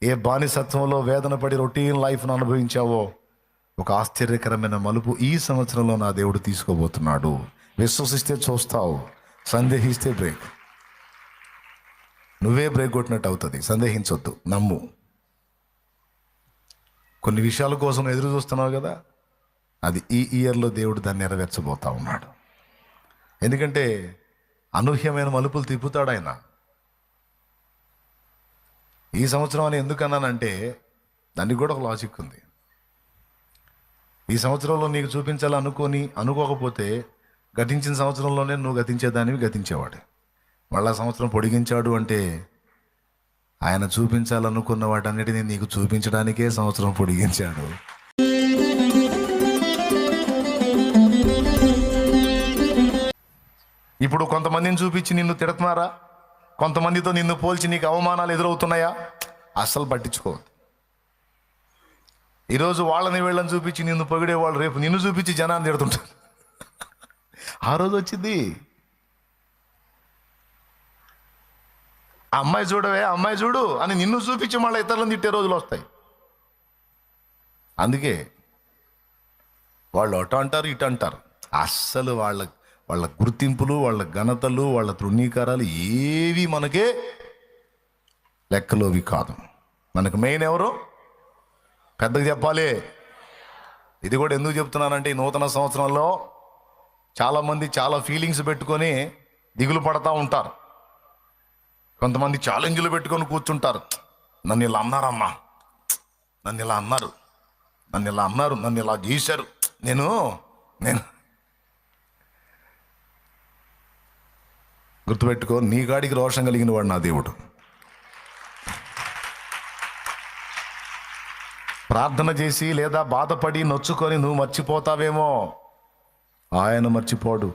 ఏ బానిసత్వంలో వేదన పడి రొటీన్ లైఫ్ను అనుభవించావో ఒక ఆశ్చర్యకరమైన మలుపు ఈ సంవత్సరంలో నా దేవుడు తీసుకోబోతున్నాడు. విశ్వసిస్తే చూస్తావు, సందేహిస్తే బ్రేక్. నువ్వే బ్రేక్ కొట్టినట్టు అవుతుంది. సందేహించొద్దు, నమ్ము. కొన్ని విషయాల కోసం ఎదురు చూస్తున్నావు కదా, అది ఈ ఇయర్లో దేవుడు దాన్ని నెరవేర్చబోతా ఉన్నాడు. ఎందుకంటే అనూహ్యమైన మలుపులు తిప్పుతాడు ఆయన. ఈ సంవత్సరం అని ఎందుకన్నానంటే దానికి కూడా ఒక లాజిక్ ఉంది. ఈ సంవత్సరంలో నీకు అనుకోకపోతే గతించిన సంవత్సరంలోనే నువ్వు గతించేదానివి గతించేవాడు. మళ్ళా సంవత్సరం పొడిగించాడు అంటే ఆయన చూపించాలనుకున్న వాటన్నిటినీ నీకు చూపించడానికే సంవత్సరం పొడిగించాడు. ఇప్పుడు కొంతమందిని చూపించి నిన్ను తిడుతున్నారా, కొంతమందితో నిన్ను పోల్చి నీకు అవమానాలు ఎదురవుతున్నాయా, అస్సలు పట్టించుకోవద్దు. ఈరోజు వాళ్ళని వీళ్ళని చూపించి నిన్ను పొగిడేవాళ్ళు రేపు నిన్ను చూపించి జనాన్ని తిడుతుంటారు. ఆ రోజు వచ్చింది. అమ్మాయి చూడవే, అమ్మాయి చూడు అని నిన్ను చూపించి మళ్ళీ ఇతరులను తిట్టే రోజులు వస్తాయి. అందుకే వాళ్ళు అటు అంటారు ఇటు అంటారు. అస్సలు వాళ్ళ గుర్తింపులు, వాళ్ళ ఘనతలు, వాళ్ళ తృణీకారాలు ఏవి మనకే లెక్కలోవి కాదు. మనకు మెయిన్ ఎవరు? పెద్దగా చెప్పాలి. ఇది కూడా ఎందుకు చెప్తున్నానంటే ఈ నూతన సంవత్సరంలో చాలామంది చాలా ఫీలింగ్స్ పెట్టుకొని దిగులు పడతా ఉంటారు. కొంతమంది ఛాలెంజ్లు పెట్టుకొని కూర్చుంటారు. నన్ను ఇలా అన్నారమ్మా, నన్ను ఇలా అన్నారు, నన్ను ఇలా చేశారు, నేను గుర్తుపెట్టుకో, నీ గాడికి రోషం కలిగిన వాడు నా దేవుడు. ప్రార్థన చేసి లేదా బాధపడి నొచ్చుకొని నువ్వు మర్చిపోతావేమో, ఆయన మర్చిపోడు.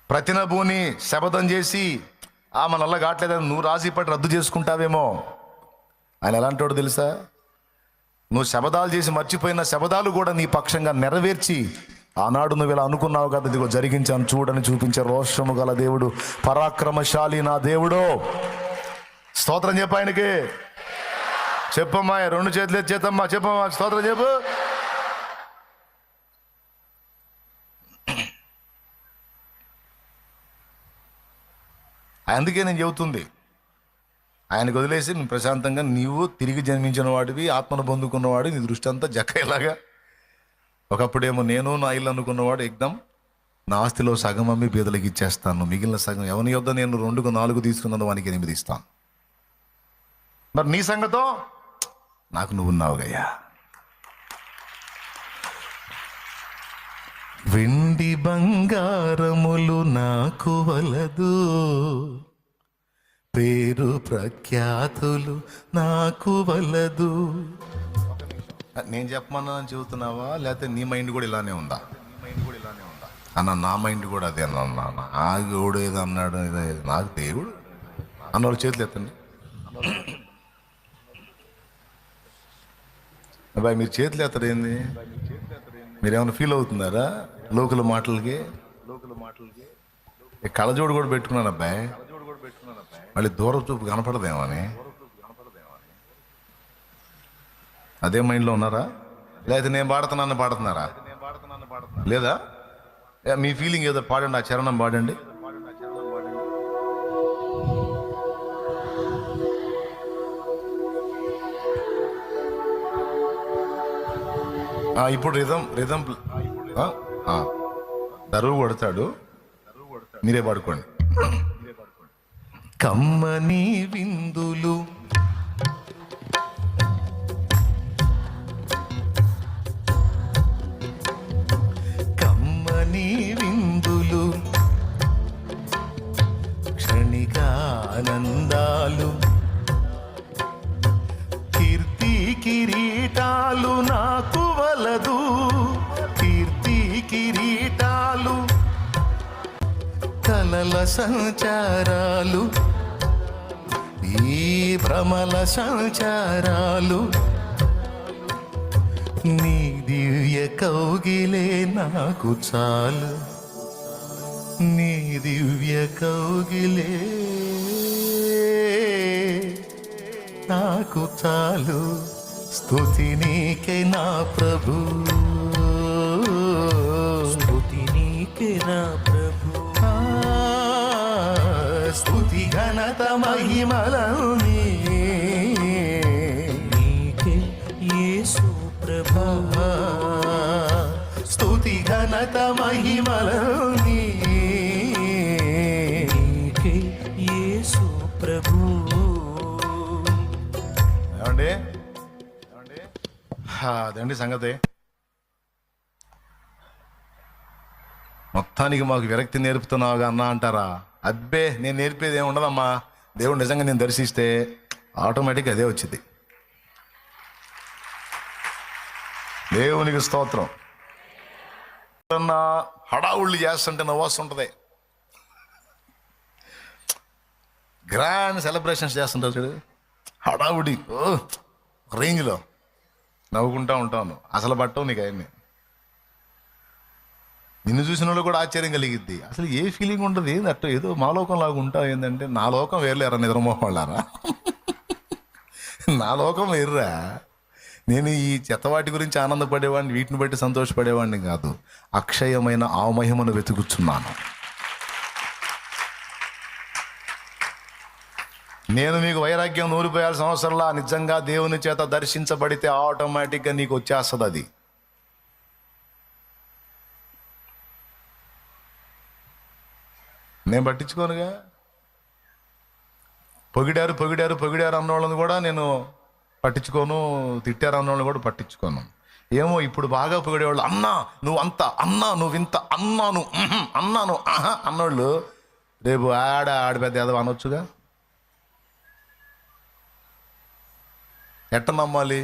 ప్రతినభూని శపథం చేసి మన వల్ల కావట్లేదని నువ్వు రాజీపడి రద్దు చేసుకుంటావేమో, ఆయన ఎలాంటోడు తెలుసా? నువ్వు శపథాలు చేసి మర్చిపోయిన శపథాలు కూడా నీ పక్షంగా నెరవేర్చి ఆనాడు నువ్వు ఇలా అనుకున్నావు కదా, ఇదిగో జరిగించాను చూడని చూపించే రోషము గల దేవుడు, పరాక్రమశాలి నా దేవుడు. స్తోత్రం చెప్పు ఆయనకి. చెప్పమ్మా, 2 చేతులు ఎత్తమ్మా, చెప్పమ్మా, స్తోత్రం చెప్పు. అందుకే నేను చెబుతుంది, ఆయనకు వదిలేసి నువ్వు ప్రశాంతంగా నీవు తిరిగి జన్మించిన వాడివి, ఆత్మను పొందుకున్నవాడు, నీ దృష్టి అంతా జక్కయ్యలాగా. ఒకప్పుడేమో నేను నా ఇల్లు అనుకున్నవాడు ఎగ్దం నా ఆస్తిలో సగం అమ్మి బీదలకి ఇచ్చేస్తాను, మిగిలిన సగం ఎవని యొద్ద నేను 2కు 4 తీసుకున్నాను వానికి 8 ఇస్తాను. మరి నీ సంగతో నాకు నువ్వున్నావుగయ్యా. వెండి బంగారములు నాకు వలదు, పేరు ప్రఖ్యాతులు నాకు వలదు. నేను చెప్పమన్నా చెబుతున్నావా, లేకపోతే నీ మైండ్ కూడా ఇలానే ఉందా? అన్న నా మైండ్ కూడా అదే అన్న. ఆ దేవుడు ఏదో అన్నాడు, నాకు దేవుడు అన్నవాళ్ళు చేతులు ఎత్తండి. అబ్బాయి మీరు చేతులు ఎత్తరు ఏంది? మీరేమైనా ఫీల్ అవుతున్నారా లోకల మాటలకి? కళ్ళజోడు కూడా పెట్టుకున్నాను అబ్బాయి, మళ్ళీ దూరం చూపు కనపడదేమో అని. అదే మైండ్లో ఉన్నారా? లేదా నేను పాడుతున్నారా? లేదా మీ ఫీలింగ్ ఏదో పాడండి, ఆ చరణం పాడండి. ఇప్పుడు రిధం దరువు కొడతాడు, మీరే పాడుకోండి. కమ్మని విందులు విందులు క్షణికానందాలు, కీర్తి కిరీటాలు నాకు వలదు, కీర్తి కిరీటాలు, కలల సంచారాలు, ఈ భ్రమల సంచారాలు, నీ దివ్య కౌగిలే నాకు చాలు, నీ దివ్య కౌగిలే నాకు చాలు, స్తుతి నీకే నా ప్రభు, స్తుతి నీకే నా ప్రభు, స్తుతి ఘనత మహిమలను నీకే యేసు ప్రభు, స్తుతి ఘనత మహిమలను నీకే యేసు ప్రభు. ఏమండి అదండి సంగతి. మొత్తానికి మాకు విరక్తి నేర్పుతున్నావుగా అన్నా అంటారా? అబ్బే, నేను నేర్పేది ఏమి ఉండదమ్మా. దేవుడు నిజంగా నేను దర్శిస్తే ఆటోమేటిక్గా అదే వచ్చింది. దేవునికి స్తోత్రం. హడావుళ్ళు చేస్తుంటే నవ్వు వస్తుంటుంది. గ్రాండ్ సెలబ్రేషన్స్ చేస్తుంటారు చూడు, హడావుడి రేంజ్లో నవ్వుకుంటా ఉంటాను. అసలు పట్టవు నీకు అవన్నీ. నిన్ను చూసిన వాళ్ళు కూడా ఆశ్చర్యం కలిగిద్ది. అసలు ఏ ఫీలింగ్ ఉంటుంది, ఏంది అట్ట ఏదో మా లోకం లాగా ఉంటావు. ఏంటంటే నా లోకం వేర్లేరా నిద్రమోహం వాళ్ళారా, నా లోకం వేర్రా. నేను ఈ చెత్తవాటి గురించి ఆనందపడేవాడిని, వీటిని బట్టి సంతోషపడేవాడిని కాదు. అక్షయమైన ఆ మహిమను వెతుకుతున్నాను. నేను మీకు వైరాగ్యం నూరిపోయాల్సిన అవసరంలా. నిజంగా దేవుని చేత దర్శించబడితే ఆటోమేటిక్గా నీకు వచ్చేస్తుంది అది. నేను పట్టించుకోనుగా. పొగిడారు పొగిడారు పొగిడారు అన్నోళ్ళని కూడా నేను పట్టించుకోను, తిట్టారు అన్నోళ్ళని కూడా పట్టించుకోను. ఏమో ఇప్పుడు బాగా పొగిడేవాళ్ళు, అన్నా నువ్వు అంత, అన్నా నువ్వు ఇంత, అన్నాను అన్నాను ఆహా అన్నోళ్ళు రేపు ఆడపెద్ద ఏదో అనొచ్చుగా. ఎట్ట నమ్మాలి?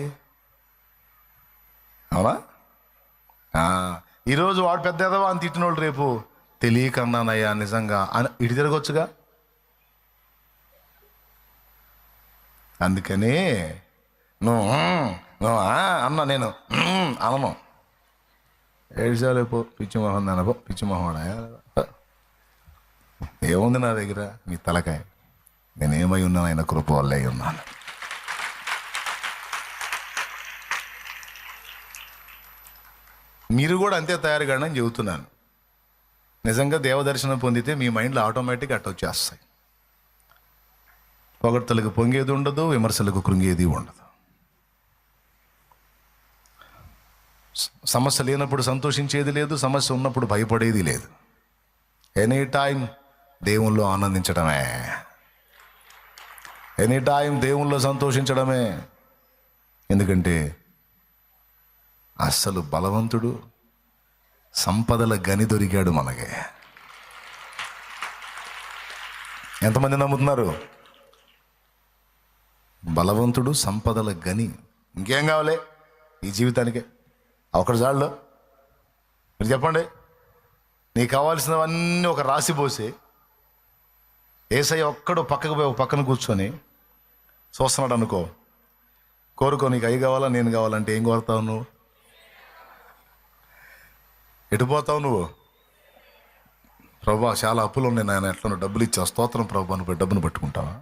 అవునా? ఈరోజు వాడు పెద్ద ఏదో అని తిట్టినోళ్ళు రేపు తెలియకన్నానయ్యా నిజంగా అని ఇటు తిరగొచ్చుగా. అందుకని నువ్వు అన్నా, నేను అనను. ఏడ్చాలేపో పిచ్చి మొహం అనపో, పిచ్చి మొహం ఏముంది నా దగ్గర నీ తలకాయ. నేనేమై ఉన్నాను, ఆయన కృప వల్లే ఉన్నాను. మీరు కూడా అంతే తయారు కాండి అని చెబుతున్నాను. నిజంగా దేవదర్శనం పొందితే మీ మైండ్లో ఆటోమేటిక్గా అట్ట వచ్చేస్తాయి. పొగడ్తలకు పొంగేది ఉండదు, విమర్శలకు కృంగేది ఉండదు. సమస్య లేనప్పుడు సంతోషించేది లేదు, సమస్య ఉన్నప్పుడు భయపడేది లేదు. ఎనీ టైం దేవుల్లో ఆనందించడమే, ఎనీ టైం దేవుల్లో సంతోషించడమే. ఎందుకంటే అస్సలు బలవంతుడు సంపదల గని దొరికాడు మనకి. ఎంతమంది నమ్ముతున్నారు? బలవంతుడు సంపదల గని. ఇంకేం కావాలి ఈ జీవితానికి? ఒకటి చాలు. మీరు చెప్పండి, నీకు కావాల్సినవన్నీ ఒక రాసి పోసి ఏసయ్య ఒక్కడు పక్కకు పోయి ఒక పక్కన కూర్చొని చూస్తున్నాడు అనుకో. కోరుకో, నీకు అవి కావాలా నేను కావాలంటే ఏం కోరుతావు నువ్వు? ఎటుపోతావు నువ్వు? ప్రభా చాలా అప్పులు ఉన్నాయి నాయన, ఎట్లా డబ్బులు ఇచ్చా, స్తోత్రం ప్రభు అని డబ్బును పట్టుకుంటావా?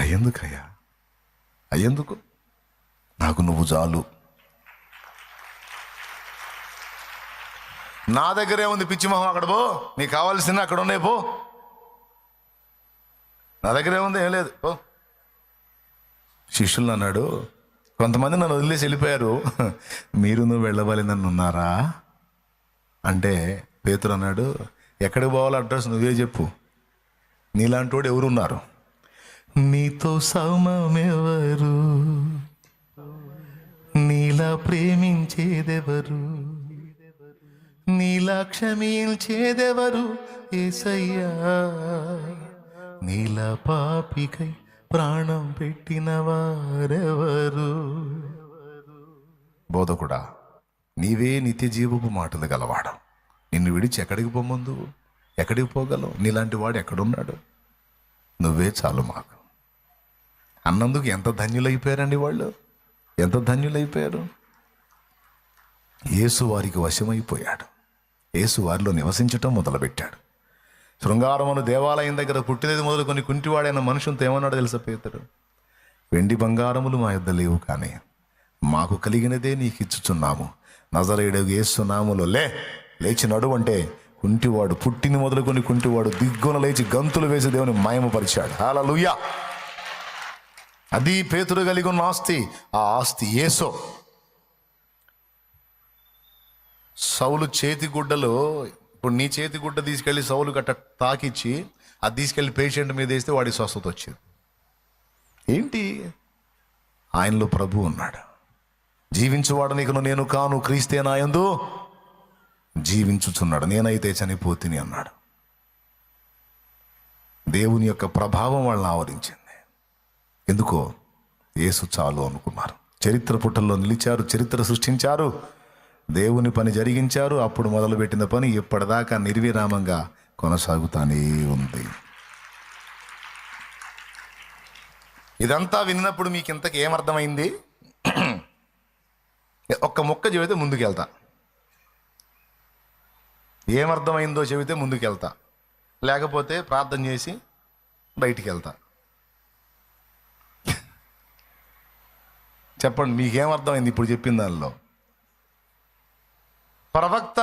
అయ్యేందుకయ్యా, అయ్యేందుకు? నాకు నువ్వు చాలు. నా దగ్గరే ఉంది పిచ్చి మొహం, అక్కడ పో. నీకు కావాల్సింది అక్కడ ఉన్నాయి, పో. నా దగ్గరే ఉంది, ఏం లేదు, పో. శిష్యులు అన్నాడు, కొంతమంది నన్ను వదిలేసి వెళ్ళిపోయారు, మీరు నువ్వు వెళ్ళవాలి నన్ను ఉన్నారా అంటే పేతురు అన్నాడు, ఎక్కడికి పోవాలో అడ్రస్ నువ్వే చెప్పు, నీలాంటి వాడు ఎవరున్నారు? నీతో సమమెవరు, నీలా ప్రేమించేదెవరు, నీలా క్షమించేదెవరు యేసయ్యా, నీలా పాపికై ప్రాణం పెట్టిన వారెవరు? బోధకుడా, నీవే నిత్య జీవపు మాటలు గలవాడు. నిన్ను విడిచి ఎక్కడికి పోమందు, ఎక్కడికి పోగలవు? నీలాంటి వాడు ఎక్కడున్నాడు? నువ్వే చాలు మాకు అన్నందుకు ఎంత ధన్యులైపోయారండి వాళ్ళు, ఎంత ధన్యులైపోయారు. యేసు వారికి వశమైపోయాడు, యేసు వారిలో నివసించటం మొదలుపెట్టాడు. శృంగారమును దేవాలయం దగ్గర పుట్టినది మొదలుకొని కుంటివాడైన మనుషులతో ఏమన్నాడు తెలుసా పేతురు? వెండి బంగారములు మా యొద్ద లేవు, కానీ మాకు కలిగినదే నీకు ఇచ్చుచున్నాము. నజరేయుడగు యేసు నామములో లేచి నడువు అంటే కుంటివాడు, పుట్టిన మొదలుకొని కుంటివాడు దిగ్గున లేచి గంతులు వేసి దేవుని మహిమపరిచాడు. హల్లెలూయా. అది పేతురు కలిగి ఉన్న ఆస్తి. ఆ ఆస్తి యేసు. సౌలు చేతి గుడ్డలో, ఇప్పుడు నీ చేతి గుడ్డ తీసుకెళ్ళి సౌలు గట్ట తాకిచ్చి అది తీసుకెళ్ళి పేషెంట్ మీద వేస్తే వాడి స్వస్థత వచ్చింది. ఏంటి? ఆయనలో ప్రభు ఉన్నాడు. జీవించువాడు నీకును నేను కాను, క్రీస్తే నాయందు జీవించుచున్నాడు, నేనైతే చనిపోతిని అన్నాడు. దేవుని యొక్క ప్రభావం వాళ్ళని ఆవరించింది. ఎందుకో యేసు చాలు అనుకున్నారు. చరిత్ర పుటల్లో నిలిచారు, చరిత్ర సృష్టించారు, దేవుని పని జరిగించారు. అప్పుడు మొదలుపెట్టిన పని ఇప్పటిదాకా నిర్విరామంగా కొనసాగుతానే ఉంది. ఇదంతా విన్నప్పుడు మీకు ఇంతకు ఏమర్థమైంది? ఒక్క మొక్క చెబితే ముందుకెళ్తా. ఏమర్థమైందో చెబితే ముందుకెళ్తా, లేకపోతే ప్రార్థన చేసి బయటికి వెళ్తా. చెప్పండి, మీకేమర్థమైంది ఇప్పుడు చెప్పిన దానిలో? ప్రవక్త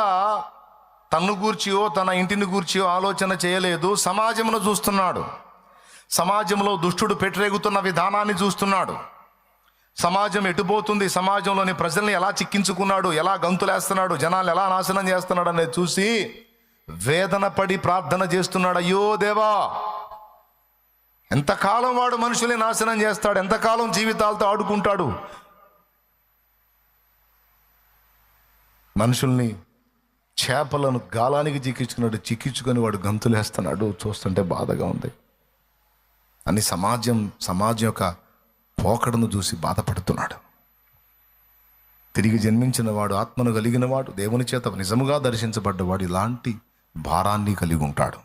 తన్ను గూర్చియో తన ఇంటిని గూర్చియో ఆలోచన చేయలేదు, సమాజమును చూస్తున్నాడు. సమాజంలో దుష్టుడు పెట్టరేగుతున్న విధానాన్ని చూస్తున్నాడు. సమాజం ఎటుపోతుంది, సమాజంలోని ప్రజల్ని ఎలా చిక్కించుకున్నాడు, ఎలా గంతులేస్తున్నాడు, జనాలు ఎలా నాశనం చేస్తున్నాడు అనేది చూసి వేదన పడి ప్రార్థన చేస్తున్నాడు. అయ్యో దేవా, ఎంతకాలం వాడు మనుషుల్ని నాశనం చేస్తాడు, ఎంతకాలం జీవితాలతో ఆడుకుంటాడు, మనుషుల్ని చేపలను గాలానికి చిక్కించుకున్నాడు, చిక్కించుకొని వాడు గంతులేస్తున్నాడు. చూస్తుంటే బాధగా ఉంది అని సమాజం యొక్క పోకడను చూసి బాధపడుతున్నాడు. తిరిగి జన్మించిన వాడు, ఆత్మను కలిగిన వాడు, దేవుని చేత నిజముగా దర్శించబడ్డవాడు ఇలాంటి భారాన్ని కలిగి ఉంటాడు.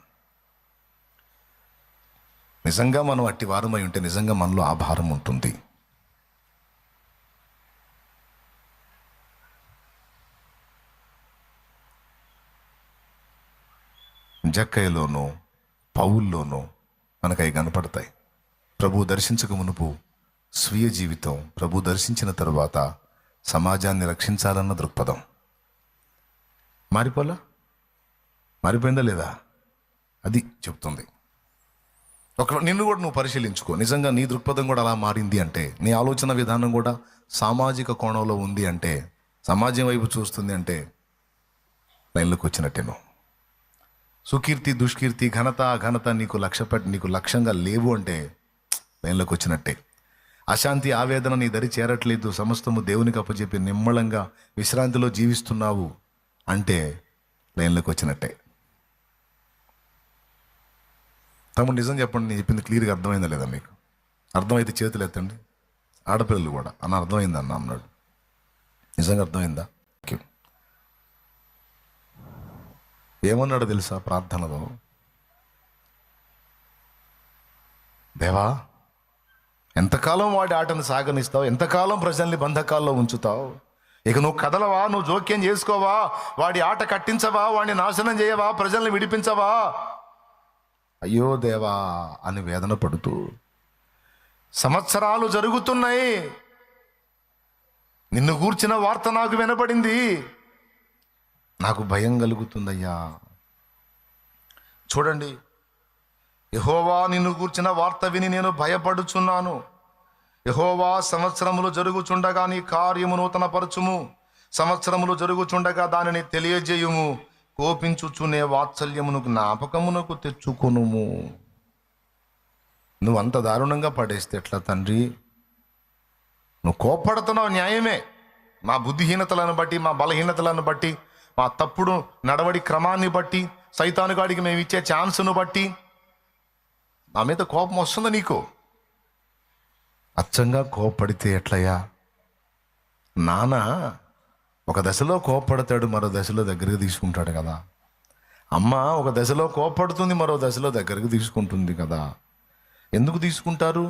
నిజంగా మనం అట్టి వారమై ఉంటే నిజంగా మనలో ఆ భారం ఉంటుంది. జక్కయ్యలోనూ పౌల్లోనూ మనకు అవి కనపడతాయి. ప్రభు దర్శించక మునుపు స్వీయ జీవితం, ప్రభు దర్శించిన తరువాత సమాజాన్ని రక్షించాలన్న దృక్పథం మారిపోయిందా లేదా? అది చెప్తుంది. నిన్ను కూడా నువ్వు పరిశీలించుకో. నిజంగా నీ దృక్పథం కూడా అలా మారింది అంటే, నీ ఆలోచన విధానం కూడా సామాజిక కోణంలో ఉంది అంటే, సమాజం వైపు చూస్తుంది అంటే లైన్లోకి వచ్చినట్టే నువ్వు. సుకీర్తి, దుష్కీర్తి, ఘనత నీకు లక్ష్యంగా లేవు అంటే లైన్లోకి వచ్చినట్టే. అశాంతి, ఆవేదన నీ దరి చేరట్లేదు, సమస్తము దేవునికి అప్పచెప్పి నిమ్మళంగా విశ్రాంతిలో జీవిస్తున్నావు అంటే లైన్లోకి వచ్చినట్టే. తమ్ముడు నిజం చెప్పండి, నేను చెప్పింది క్లియర్గా అర్థమైందా లేదా మీకు? అర్థమైతే చేతులు ఎత్తండి. ఆడపిల్లలు కూడా అన్న అర్థమైందా అన్న అన్నాడు. నిజంగా అర్థమైందా? ఏమన్నాడు తెలుసా ప్రార్థనలో? దేవా, ఎంతకాలం వాడి ఆటను సాగనిస్తావు, ఎంతకాలం ప్రజల్ని బంధకాల్లో ఉంచుతావు? ఇక నువ్వు కదలవా, నువ్వు జోక్యం చేసుకోవా, వాడి ఆట కట్టించవా, వాడిని నాశనం చేయవా, ప్రజల్ని విడిపించవా? అయ్యో దేవా అని వేదన పడుతూ సంవత్సరాలు జరుగుతున్నాయి, నిన్ను గూర్చిన వార్త నాకు వినపడింది, నాకు భయం కలుగుతుందయ్యా. చూడండి, యెహోవా నిన్ను గూర్చిన వార్త విని నేను భయపడుచున్నాను. యెహోవా, సంవత్సరములు జరుగుచుండగా నీ కార్యము నూతనపరచుము, సంవత్సరములు జరుగుచుండగా దానిని తెలియజేయుము, కోపించుచునే వాత్సల్యమును జ్ఞాపకమునకు తెచ్చుకొనుము. నువ్వు అంత దారుణంగా పడేస్తే ఎట్లా తండ్రి? నువ్వు కోప్పడుతున్నావు, న్యాయమే. మా బుద్ధిహీనతలను బట్టి, మా బలహీనతలను బట్టి, మా తప్పుడు నడవడి క్రమాన్ని బట్టి, సైతానుగాడికి మేము ఇచ్చే ఛాన్స్ను బట్టి నా మీద కోపం వస్తుంది నీకు. అచ్చంగా కోప్పడితే ఎట్లయ్యా? నాన్న ఒక దశలో కోప్పడతాడు, మరో దశలో దగ్గరికి తీసుకుంటాడు కదా. అమ్మ ఒక దశలో కోప్పడుతుంది, మరో దశలో దగ్గరికి తీసుకుంటుంది కదా. ఎందుకు తీసుకుంటారు?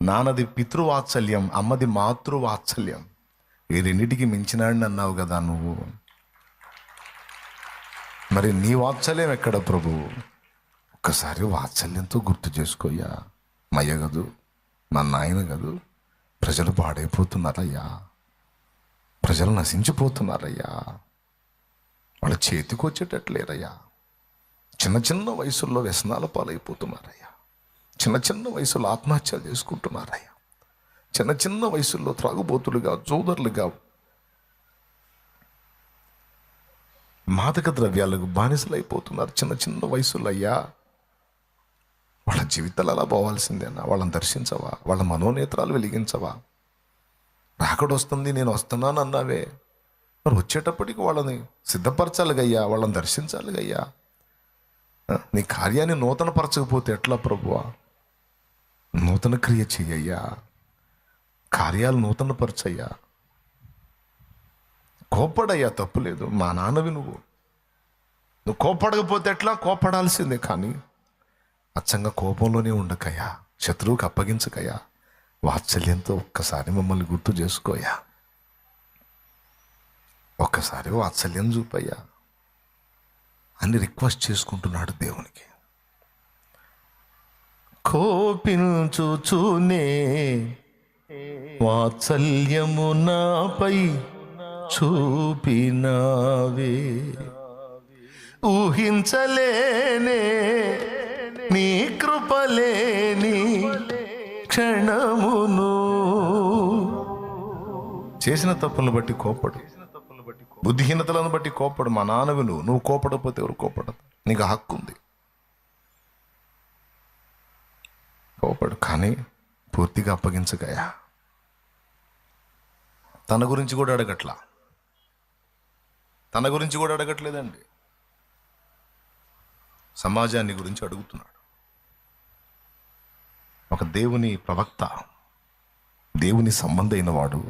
నాన్నది పితృవాత్సల్యం, అమ్మది మాతృవాత్సల్యం. ఈ రెండిటికి మించినాడిని అన్నావు కదా నువ్వు. మరి నీ వాత్సల్యం ఎక్కడ ప్రభు? ఒక్కసారి వాత్సల్యంతో గుర్తు చేసుకోయ్యా. మయ్య గదు, మా నాయన గదు, ప్రజలు పాడైపోతున్నారయ్యా, ప్రజలు నశించిపోతున్నారయ్యా, వాళ్ళ చేతికి వచ్చేటట్లేరయ్యా. చిన్న చిన్న వయసుల్లో వ్యసనాల పాలైపోతున్నారయ్యా, చిన్న చిన్న వయసులో ఆత్మహత్యలు చేసుకుంటున్నారయ్యా, చిన్న చిన్న వయసుల్లో త్రాగుబోతులుగా, జోదరులుగా, మాదక ద్రవ్యాలకు బానిసలైపోతున్నారు చిన్న చిన్న వయసులో అయ్యా. వాళ్ళ జీవితాలు అలా పోవాల్సిందేనా? వాళ్ళని దర్శించవా? వాళ్ళ మనోనేత్రాలు వెలిగించవా? రాకడొస్తుంది, నేను వస్తున్నాను అన్నావే, మరి వచ్చేటప్పటికి వాళ్ళని సిద్ధపరచాలిగయ్యా, వాళ్ళని దర్శించాలిగయ్యా. నీ కార్యాన్ని నూతనపరచకపోతే ఎట్లా ప్రభువా? నూతన క్రియ చెయ్యయ్యా, కార్యాలు నూతనపరచయ్యా. కోప్పడయ్యా, తప్పులేదు. మా నాన్నవి నువ్వు కోప్పడకపోతే ఎట్లా? కోప్పడాల్సిందే, కానీ అచ్చంగా కోపంలోనే ఉండకయ్యా, శత్రువుకి అప్పగించకయ్యా. వాత్సల్యంతో ఒక్కసారి మమ్మల్ని గుర్తు చేసుకోయా, ఒక్కసారి వాత్సల్యం చూపయ్యా అని రిక్వెస్ట్ చేసుకుంటున్నాడు దేవునికి. కోపించుచూనే వాత్సల్యము నాపై చూపినావే, ఊహించలేనే నీ కృపలేని క్షణమును. చేసిన తప్పులను బట్టి కోపడు, బుద్ధిహీనతలను బట్టి కోపడు. మా నాన్నవి నువ్వు కోపడకపోతే ఎవరు కోపడదు? నీకు హక్కు ఉంది, కోపడు, కానీ పూర్తిగా అప్పగించగయా. తన గురించి కూడా అడగట్లా, తన గురించి కూడా అడగట్లేదండి, సమాజాన్ని గురించి అడుగుతున్నాడు. ఒక దేవుని ప్రవక్త, దేవుని సంబంధమైన వాడు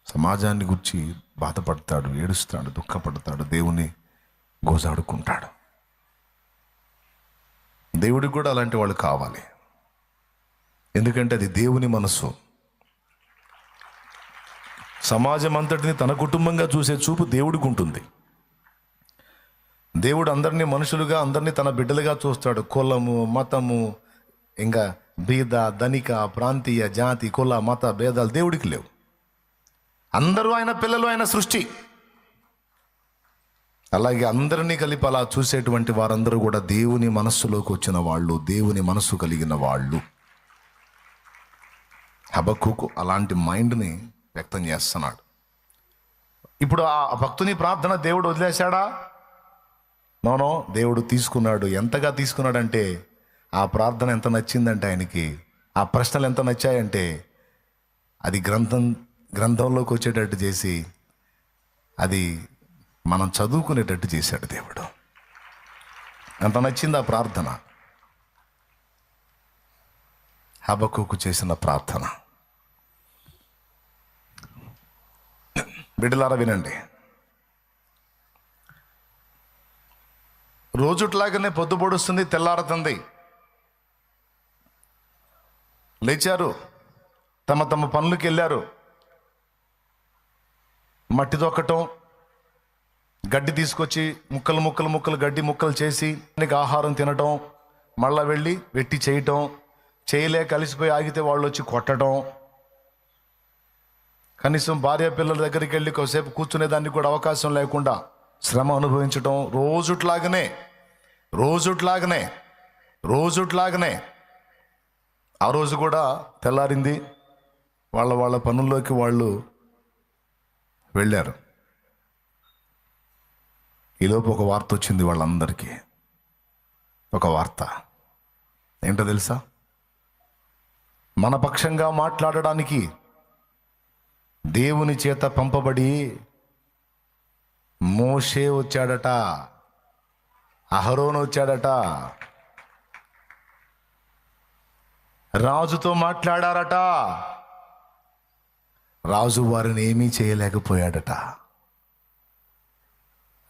సమాజాన్ని గురించి బాధపడతాడు, ఏడుస్తాడు, దుఃఖపడతాడు, దేవుని గోజాడుకుంటాడు. దేవుడికి కూడా అలాంటి వాళ్ళు కావాలి, ఎందుకంటే అది దేవుని మనస్సు. సమాజం అంతటిని తన కుటుంబంగా చూసే చూపు దేవుడికి ఉంటుంది. దేవుడు అందరినీ మనుషులుగా, అందరినీ తన బిడ్డలుగా చూస్తాడు. కులము, మతము, ఇంకా బీద, ధనిక, ప్రాంతీయ, జాతి, కుల, మత భేదాలు దేవుడికి లేవు. అందరూ ఆయన పిల్లలు, ఆయన సృష్టి. అలాగే అందరినీ కలిపి అలా చూసేటువంటి వారందరూ కూడా దేవుని మనస్సులోకి వచ్చిన వాళ్ళు, దేవుని మనస్సు కలిగిన వాళ్ళు. హబక్కూకు అలాంటి మైండ్ని వ్యక్తం చేస్తున్నాడు. ఇప్పుడు ఆ భక్తుని ప్రార్థన దేవుడు వదిలేశాడా? నోనో, దేవుడు తీసుకున్నాడు. ఎంతగా తీసుకున్నాడంటే, ఆ ప్రార్థన ఎంత నచ్చిందంటే ఆయనకి, ఆ ప్రశ్నలు ఎంత నచ్చాయంటే, అది గ్రంథంలోకి వచ్చేటట్టు చేసి, అది మనం చదువుకునేటట్టు చేశాడు దేవుడు. ఎంత నచ్చింది ఆ ప్రార్థన, హబక్కూకు చేసిన ప్రార్థన. బిడ్డలారా వినండి, రోజుట్లాగానే పొద్దు పొడుస్తుంది, తెల్లారుతుంది. లేచారు, తమ తమ పనులకు వెళ్ళారు. మట్టి తొక్కటం, గడ్డి తీసుకొచ్చి ముక్కలు గడ్డి ముక్కలు చేసి ఆహారం తినటం, మళ్ళా వెళ్ళి వెట్టి చేయటం, చేయలేక కలిసిపోయి ఆగితే వాళ్ళు వచ్చి కొట్టడం, కనీసం భార్య పిల్లల దగ్గరికి వెళ్ళి కొద్దిసేపు కూర్చునేదానికి కూడా అవకాశం లేకుండా శ్రమ అనుభవించటం. రోజుట్లాగనే ఆ రోజు కూడా తెల్లారింది, వాళ్ళ పనుల్లోకి వాళ్ళు వెళ్ళారు. ఈలోపు ఒక వార్త వచ్చింది వాళ్ళందరికీ. ఒక వార్త ఏంటో తెలుసా? మన పక్షంగా మాట్లాడడానికి దేవుని చేత పంపబడి మోషే వచ్చాడట, అహరోను వచ్చాడట, రాజుతో మాట్లాడారట. రాజు వారిని ఏమీ చేయలేకపోయాడట.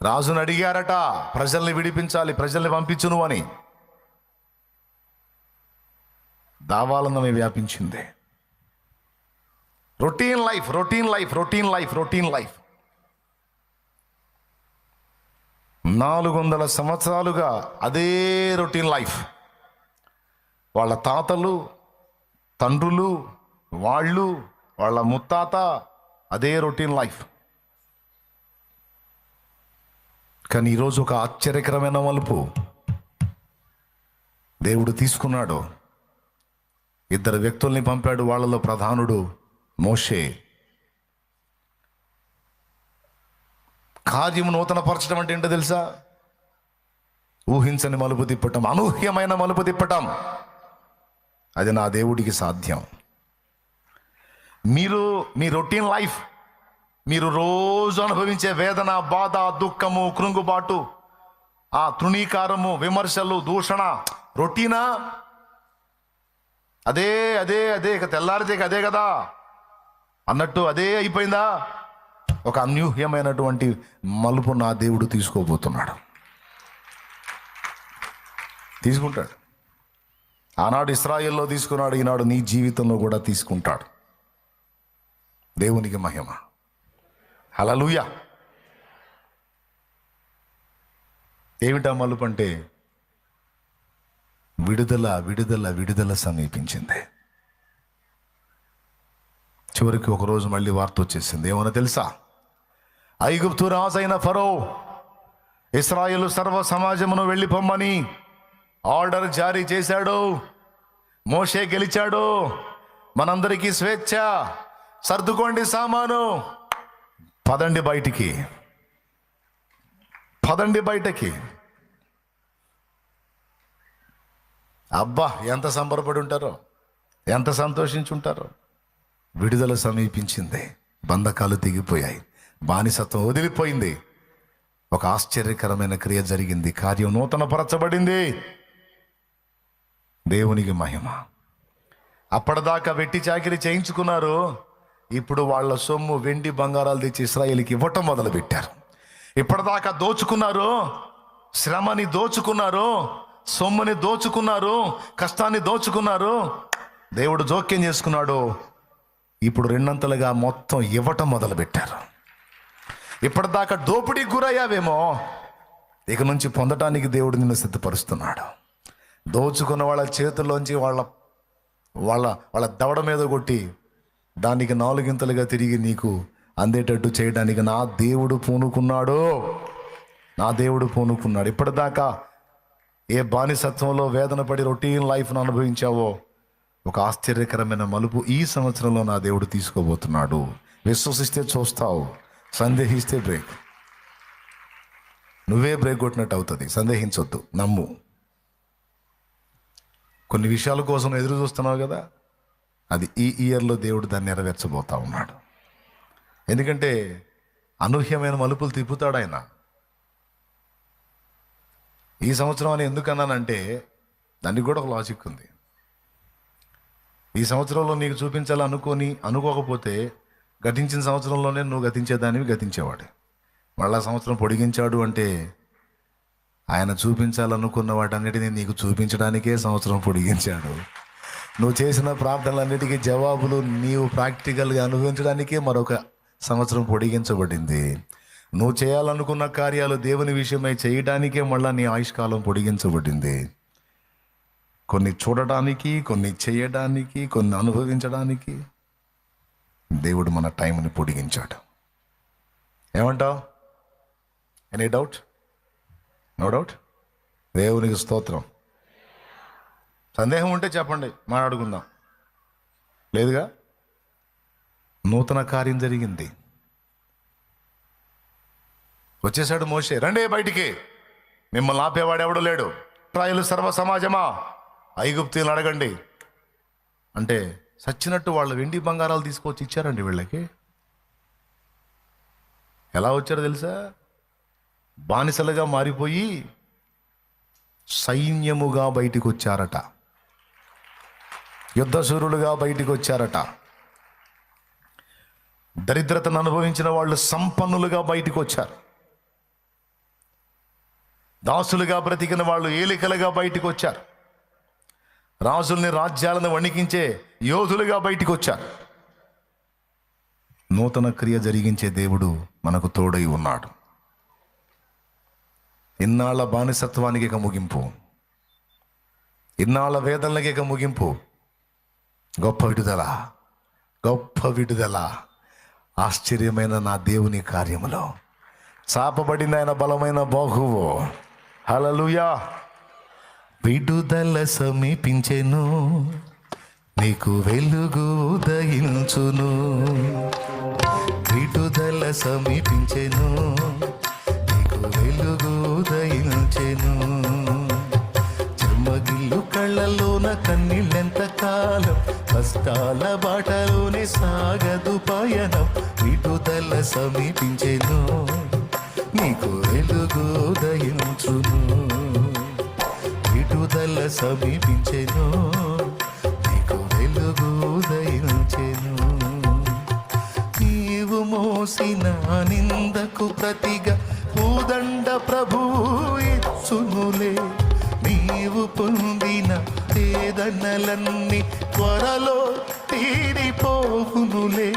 రాజును అడిగారట, ప్రజల్ని విడిపించాలి, ప్రజల్ని పంపించును అని. దావాలన్నమే వ్యాపించింది. Routine life. 400 సంవత్సరాలుగా అదే రొటీన్ లైఫ్. వాళ్ళ తాతలు, తండ్రులు, వాళ్ళ ముత్తాత అదే రొటీన్ లైఫ్. కానీ ఈరోజు ఒక ఆశ్చర్యకరమైన మలుపు దేవుడు తీసుకున్నాడు. 2 వ్యక్తుల్ని పంపాడు. వాళ్ళలో ప్రధానుడు మోషే. కార్యము నూతనపరచడం అంటే ఏంటో తెలుసా? ఊహించని మలుపు తిప్పటం, అనూహ్యమైన మలుపు తిప్పటం. అది నా దేవుడికి సాధ్యం. మీరు మీ రొటీన్ లైఫ్, మీరు రోజు అనుభవించే వేదన, బాధ, దుఃఖము, కృంగుబాటు, ఆ తృణీకారము, విమర్శలు, దూషణ రొటీనా? అదే అదే అదే ఇక తెల్లారితే అదే కదా అన్నట్టు అదే అయిపోయిందా? ఒక అనూహ్యమైనటువంటి మలుపు నా దేవుడు తీసుకోబోతున్నాడు. తీసుకుంటాడు. ఆనాడు ఇశ్రాయేల్లో తీసుకున్నాడు, ఈనాడు నీ జీవితంలో కూడా తీసుకుంటాడు. దేవునికి మహిమ. హల్లెలూయా. ఏమిటా మలుపు అంటే విడుదల విడుదల విడుదల సమీపించింది. చివరికి ఒకరోజు మళ్ళీ వార్త వచ్చేసింది. ఏమన్నా తెలుసా? ఐగుప్తు రాజైన ఫరో ఇశ్రాయేలు సర్వ సమాజమును వెళ్ళిపోమ్మని ఆర్డర్ జారీ చేశాడు. మోషే గెలిచాడు. మనందరికీ స్వేచ్ఛ, సర్దుకోండి సామాను, పదండి బయటికి, పదండి బయటకి. అబ్బా, ఎంత సంబరపడి ఉంటారో, ఎంత సంతోషించుంటారో. విడుదల సమీపించింది. బంధకాలు తెగిపోయాయి. బానిసత్వం వదిలిపోయింది. ఒక ఆశ్చర్యకరమైన క్రియ జరిగింది. కార్యం నూతనపరచబడింది. దేవునికి మహిమ. అప్పటిదాకా వెట్టి చాకిరి చేయించుకున్నారు. ఇప్పుడు వాళ్ళ సొమ్ము, వెండి, బంగారాలు తెచ్చి ఇశ్రాయేలుకి ఇవ్వటం మొదలుపెట్టారు. ఇప్పటిదాకా దోచుకున్నారు, శ్రమని దోచుకున్నారు, సొమ్ముని దోచుకున్నారు, కష్టాన్ని దోచుకున్నారు. దేవుడు జోక్యం చేసుకున్నాడు. ఇప్పుడు 2 మొత్తం ఇవ్వటం మొదలుపెట్టారు. ఇప్పటిదాకా దోపిడీకి గురయ్యావేమో, ఇక నుంచి పొందటానికి దేవుడు నిన్ను సిద్ధపరుస్తున్నాడు. దోచుకున్న వాళ్ళ చేతుల్లోంచి వాళ్ళ వాళ్ళ వాళ్ళ దవడ మీద కొట్టి దానికి 4 తిరిగి నీకు అందేటట్టు చేయడానికి నా దేవుడు పూనుకున్నాడు. నా దేవుడు పూనుకున్నాడు. ఇప్పటిదాకా ఏ బానిసత్వంలో వేదన పడి రొటీన్ లైఫ్ను అనుభవించావో, ఒక ఆశ్చర్యకరమైన మలుపు ఈ సంవత్సరంలో నా దేవుడు తీసుకోబోతున్నాడు. విశ్వసిస్తే చూస్తావు, సందేహిస్తే బ్రేక్. నువ్వే బ్రేక్ కొట్టినట్టు అవుతుంది. సందేహించొద్దు, నమ్ము. కొన్ని విషయాల కోసం ఎదురు చూస్తున్నావు కదా, అది ఈ ఇయర్లో దేవుడు దాన్ని నెరవేర్చబోతా ఉన్నాడు. ఎందుకంటే అనూహ్యమైన మలుపులు తిప్పుతాడు ఆయన. ఈ సంవత్సరం అని ఎందుకన్నానంటే దానికి కూడా ఒక లాజిక్ ఉంది. ఈ సంవత్సరంలో నీకు అనుకోకపోతే గతించిన సంవత్సరంలోనే నువ్వు గతించేదానివి గతించేవాడు. మళ్ళా సంవత్సరం పొడిగించాడు అంటే ఆయన చూపించాలనుకున్న వాటన్నిటినీ నీకు చూపించడానికే సంవత్సరం పొడిగించాడు. నువ్వు చేసిన ప్రార్థనలన్నిటికీ జవాబులు నీవు ప్రాక్టికల్గా అనుభవించడానికే మరొక సంవత్సరం పొడిగించబడింది. నువ్వు చేయాలనుకున్న కార్యాలు దేవుని విషయమై చేయడానికే మళ్ళా నీ ఆయుష్కాలం పొడిగించబడింది. కొన్ని చూడడానికి, కొన్ని చేయడానికి, కొన్ని అనుభవించడానికి దేవుడు మన టైంని పొడిగించాడు. ఏమంటావు? Any doubt? No doubt. దేవునికి స్తోత్రం. సందేహం ఉంటే చెప్పండి, మాట్లాడుకుందాం. లేదుగా? నూతన కార్యం జరిగింది. వచ్చేసాడు మోషే. రండి బయటికి, మిమ్మల్ని ఆపేవాడెవడు లేడు. ఇశ్రాయేలు సర్వ సమాజమా, ఐగుప్తీయులను అడగండి అంటే సచ్చినట్టు వాళ్ళ వెండి బంగారాలు తీసుకొచ్చి ఇచ్చారండి వీళ్ళకి. ఎలా వచ్చారో తెలుసా? బానిసలుగా మారిపోయి సైన్యముగా బయటికి వచ్చారట. యుద్ధశూరులుగా బయటికి వచ్చారట. దరిద్రతను అనుభవించిన వాళ్ళు సంపన్నులుగా బయటికి వచ్చారు. దాసులుగా బ్రతికిన వాళ్ళు ఏలికలుగా బయటికి వచ్చారు. రాజుల్ని, రాజ్యాలను వణికించే యోధులుగా బయటికి వచ్చారు. నూతన క్రియ జరిగించే దేవుడు మనకు తోడై ఉన్నాడు. ఇన్నాళ్ళ బానిసత్వానికి ఇక ముగింపు, ఇన్నాళ్ళ వేదనలకి ఇక ముగింపు. గొప్ప విడుదల, గొప్ప విడుదల. ఆశ్చర్యమైన నా దేవుని కార్యములో చాపబడిన ఆయన బలమైన బాహువు. హల్లెలూయా. విడుదల సమీపించెను, నీకు వెలుగు ఉదయించును. విడుదల సమీపించెను, నీకు వెలుగు ఉదయించెను. చెమ్మగిల్లు కళ్ళలోన కన్నీళ్ళెంత కాలం, కష్టాల బాటలోనే సాగదు పయనం. విడుదల సమీపించెను, నీకు వెలుగు ఉదయించును. విడుదల సమీపించెను, నీకు వెలుగు ఉదయించెను. నీవు మోసిన నిందకు ప్రతిగా పూదండ ప్రభువు ఇచ్చునులే. నీవు పొందిన వేదనలన్నీ త్వరలో తీరిపోవునులే.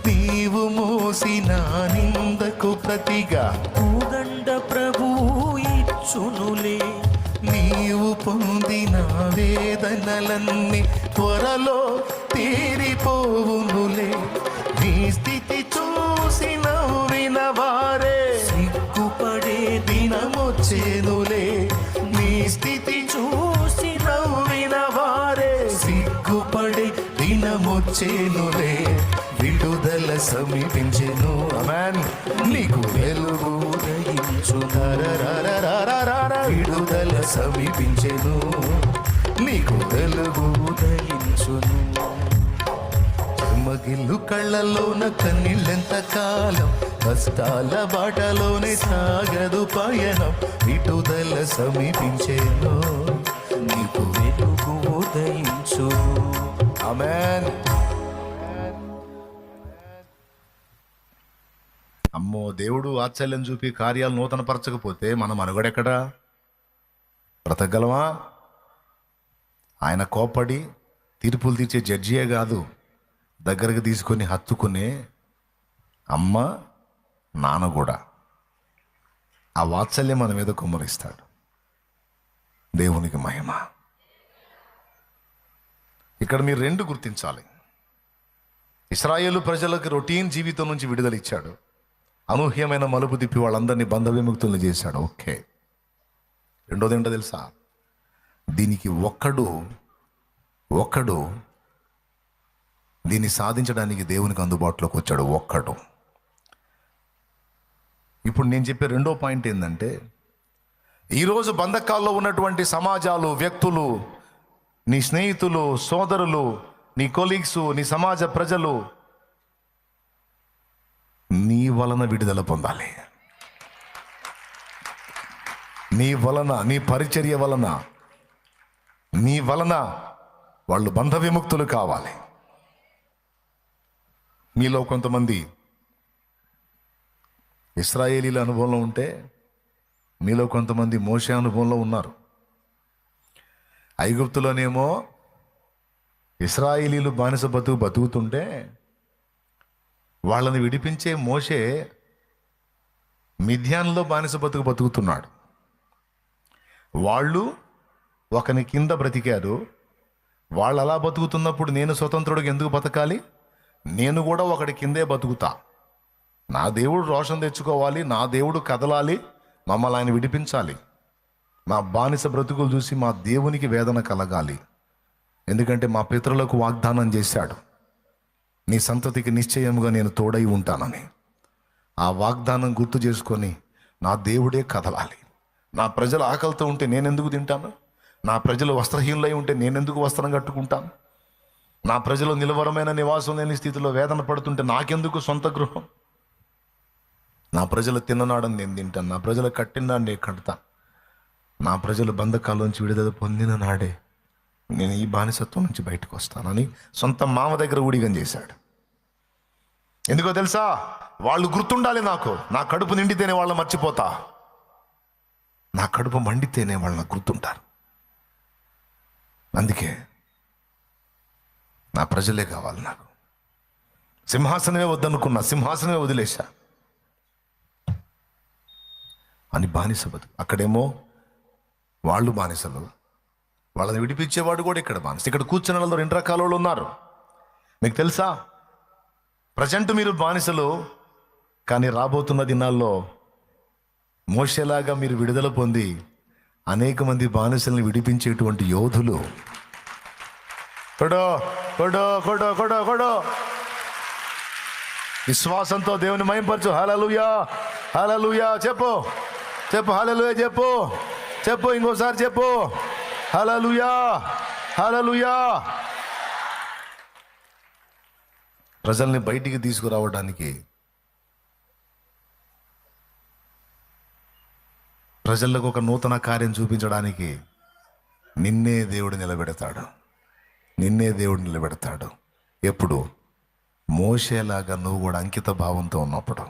నీవు మోసిన నిందకు ప్రతిగా పూదండ ప్రభువు ఇచ్చునులే. నీవు పొందిన వేదనలన్నీ త్వరలో తీరిపోవునులే. నీ స్థితి చూసి నవ్విన వారే సిగ్గుపడే దినమొచ్చేనులే. నీ స్థితి చూసి నవ్విన వారే సిగ్గుపడే దినమొచ్చేనులే. విడుదల సమీపించెను. ఆమేన్. నీకు వెలుగు ఉదయించు. విడుదల సమీపించెను, నీకు వెలుగు ఉదయించును. చెమ్మగిల్లు కళ్ళలోన కన్నీళ్ళెంత కాలం, కష్టాల బాటలోనే సాగదు పయనం. విడుదల సమీపించెను, నీకు వెలుగు ఉదయించు. ఆమేన్. అమ్మో, దేవుడు వాత్సల్యం చూపి కార్యాలు నూతనపరచకపోతే మనం మనుగడెక్కడా? బ్రతకగలమా? ఆయన కోపడి తీర్పులు తీర్చే జడ్జియే కాదు, దగ్గరకు తీసుకొని హత్తుకునే అమ్మ నాన్న కూడా ఆ వాత్సల్యం మన మీద కుమ్మరిస్తాడు. దేవునికి మహిమ. ఇక్కడ మీరు రెండు గుర్తించాలి. ఇశ్రాయేలు ప్రజలకు రొటీన్ జీవితం నుంచి విడుదల ఇచ్చాడు. అనూహ్యమైన మలుపు తిప్పి వాళ్ళందరినీ బంధ విముక్తుల్ని చేశాడు. ఓకే. రెండోది ఏంటో తెలుసా? దీనికి ఒక్కడు దీన్ని సాధించడానికి దేవునికి అందుబాటులోకి వచ్చాడు. ఒక్కడు. ఇప్పుడు నేను చెప్పే రెండో పాయింట్ ఏంటంటే, ఈరోజు బంధకాల్లో ఉన్నటువంటి సమాజాలు, వ్యక్తులు, నీ స్నేహితులు, సోదరులు, నీ కొలీగ్స్, నీ సమాజ ప్రజలు నీ వలన విడుదల పొందాలి. నీ వలన, నీ పరిచర్య వలన, నీ వలన వాళ్ళు బంధ విముక్తులు కావాలి. మీలో కొంతమంది ఇశ్రాయేలీల అనుభవంలో ఉంటే, మీలో కొంతమంది మోషే అనుభవంలో ఉన్నారు. ఐగుప్తులోనేమో ఇశ్రాయేలీలు బానిస బతుకుతుంటే వాళ్ళని విడిపించే మోషే మిద్యాన్లో బానిస బతుకుతున్నాడు. వాళ్ళు ఒకని కింద బ్రతికారు. వాళ్ళు అలా బతుకుతున్నప్పుడు నేను స్వతంత్రుడికి ఎందుకు బతకాలి? నేను కూడా ఒకటి కిందే బతుకుతా. నా దేవుడు రోషం తెచ్చుకోవాలి, నా దేవుడు కదలాలి, మమ్మల్ని ఆయన విడిపించాలి. మా బానిస బ్రతుకులు చూసి మా దేవునికి వేదన కలగాలి. ఎందుకంటే మా పితరులకు వాగ్దానం చేశాడు, నీ సంతతికి నిశ్చయముగా నేను తోడై ఉంటానని. ఆ వాగ్దానం గుర్తు చేసుకొని నా దేవుడే కదలాలి. నా ప్రజలు ఆకలితో ఉంటే నేనెందుకు తింటాను? నా ప్రజలు వస్త్రహీనులై ఉంటే నేనెందుకు వస్త్రం కట్టుకుంటాను? నా ప్రజలు నిలవరమైన నివాసం లేని స్థితిలో వేదన పడుతుంటే నాకెందుకు సొంత గృహం? నా ప్రజలు తిన్ననాడని నేను తింటాను, నా ప్రజలు కట్టినాడు నేను కడతాను. నా ప్రజలు బంధకాల్లోంచి విడుదల పొందిన నాడే నేను ఈ బానిసత్వం నుంచి బయటకు వస్తానని సొంత మామ దగ్గర ఊడిగం చేశాడు. ఎందుకో తెలుసా? వాళ్ళు గుర్తుండాలి నాకు. నా కడుపు నిండితేనే వాళ్ళని మర్చిపోతా, నా కడుపు మండితేనే వాళ్ళని గుర్తుంటారు. అందుకే నా ప్రజలే కావాలి నాకు. సింహాసనమే వద్దనుకున్నా, సింహాసనమే వదిలేశా. అని బానిస బతుకు. అక్కడేమో వాళ్ళు బానిసలు, వాళ్ళని విడిపించేవాడు కూడా ఇక్కడ బానిస. ఇక్కడ కూర్చున్న వాళ్ళందరూ 2 రకాల వాళ్ళు ఉన్నారు. మీకు తెలుసా? ప్రజెంట్ మీరు బానిసలు, కానీ రాబోతున్న దినాల్లో మోషేలాగా మీరు విడుదల పొంది అనేక మంది బానిసల్ని విడిపించేటువంటి యోధులు. కొడో కొడో కొడో కొడో కొడో విశ్వాసంతో దేవుని మహింపరచు. హల్లెలూయా, హల్లెలూయా చెప్పు, చెప్పు హల్లెలూయా, చెప్పు చెప్పు, ఇంకోసారి చెప్పు హల్లెలూయా, హల్లెలూయా. ప్రజల్ని బయటికి తీసుకురావడానికి, ప్రజలకు ఒక నూతన కార్యం చూపించడానికి నిన్నే దేవుడు నిలబెడతాడు. నిన్నే దేవుడు నిలబెడతాడు. ఎప్పుడు? మోషేలాగా నువ్వు కూడా అంకిత భావంతో ఉన్నప్పుడు.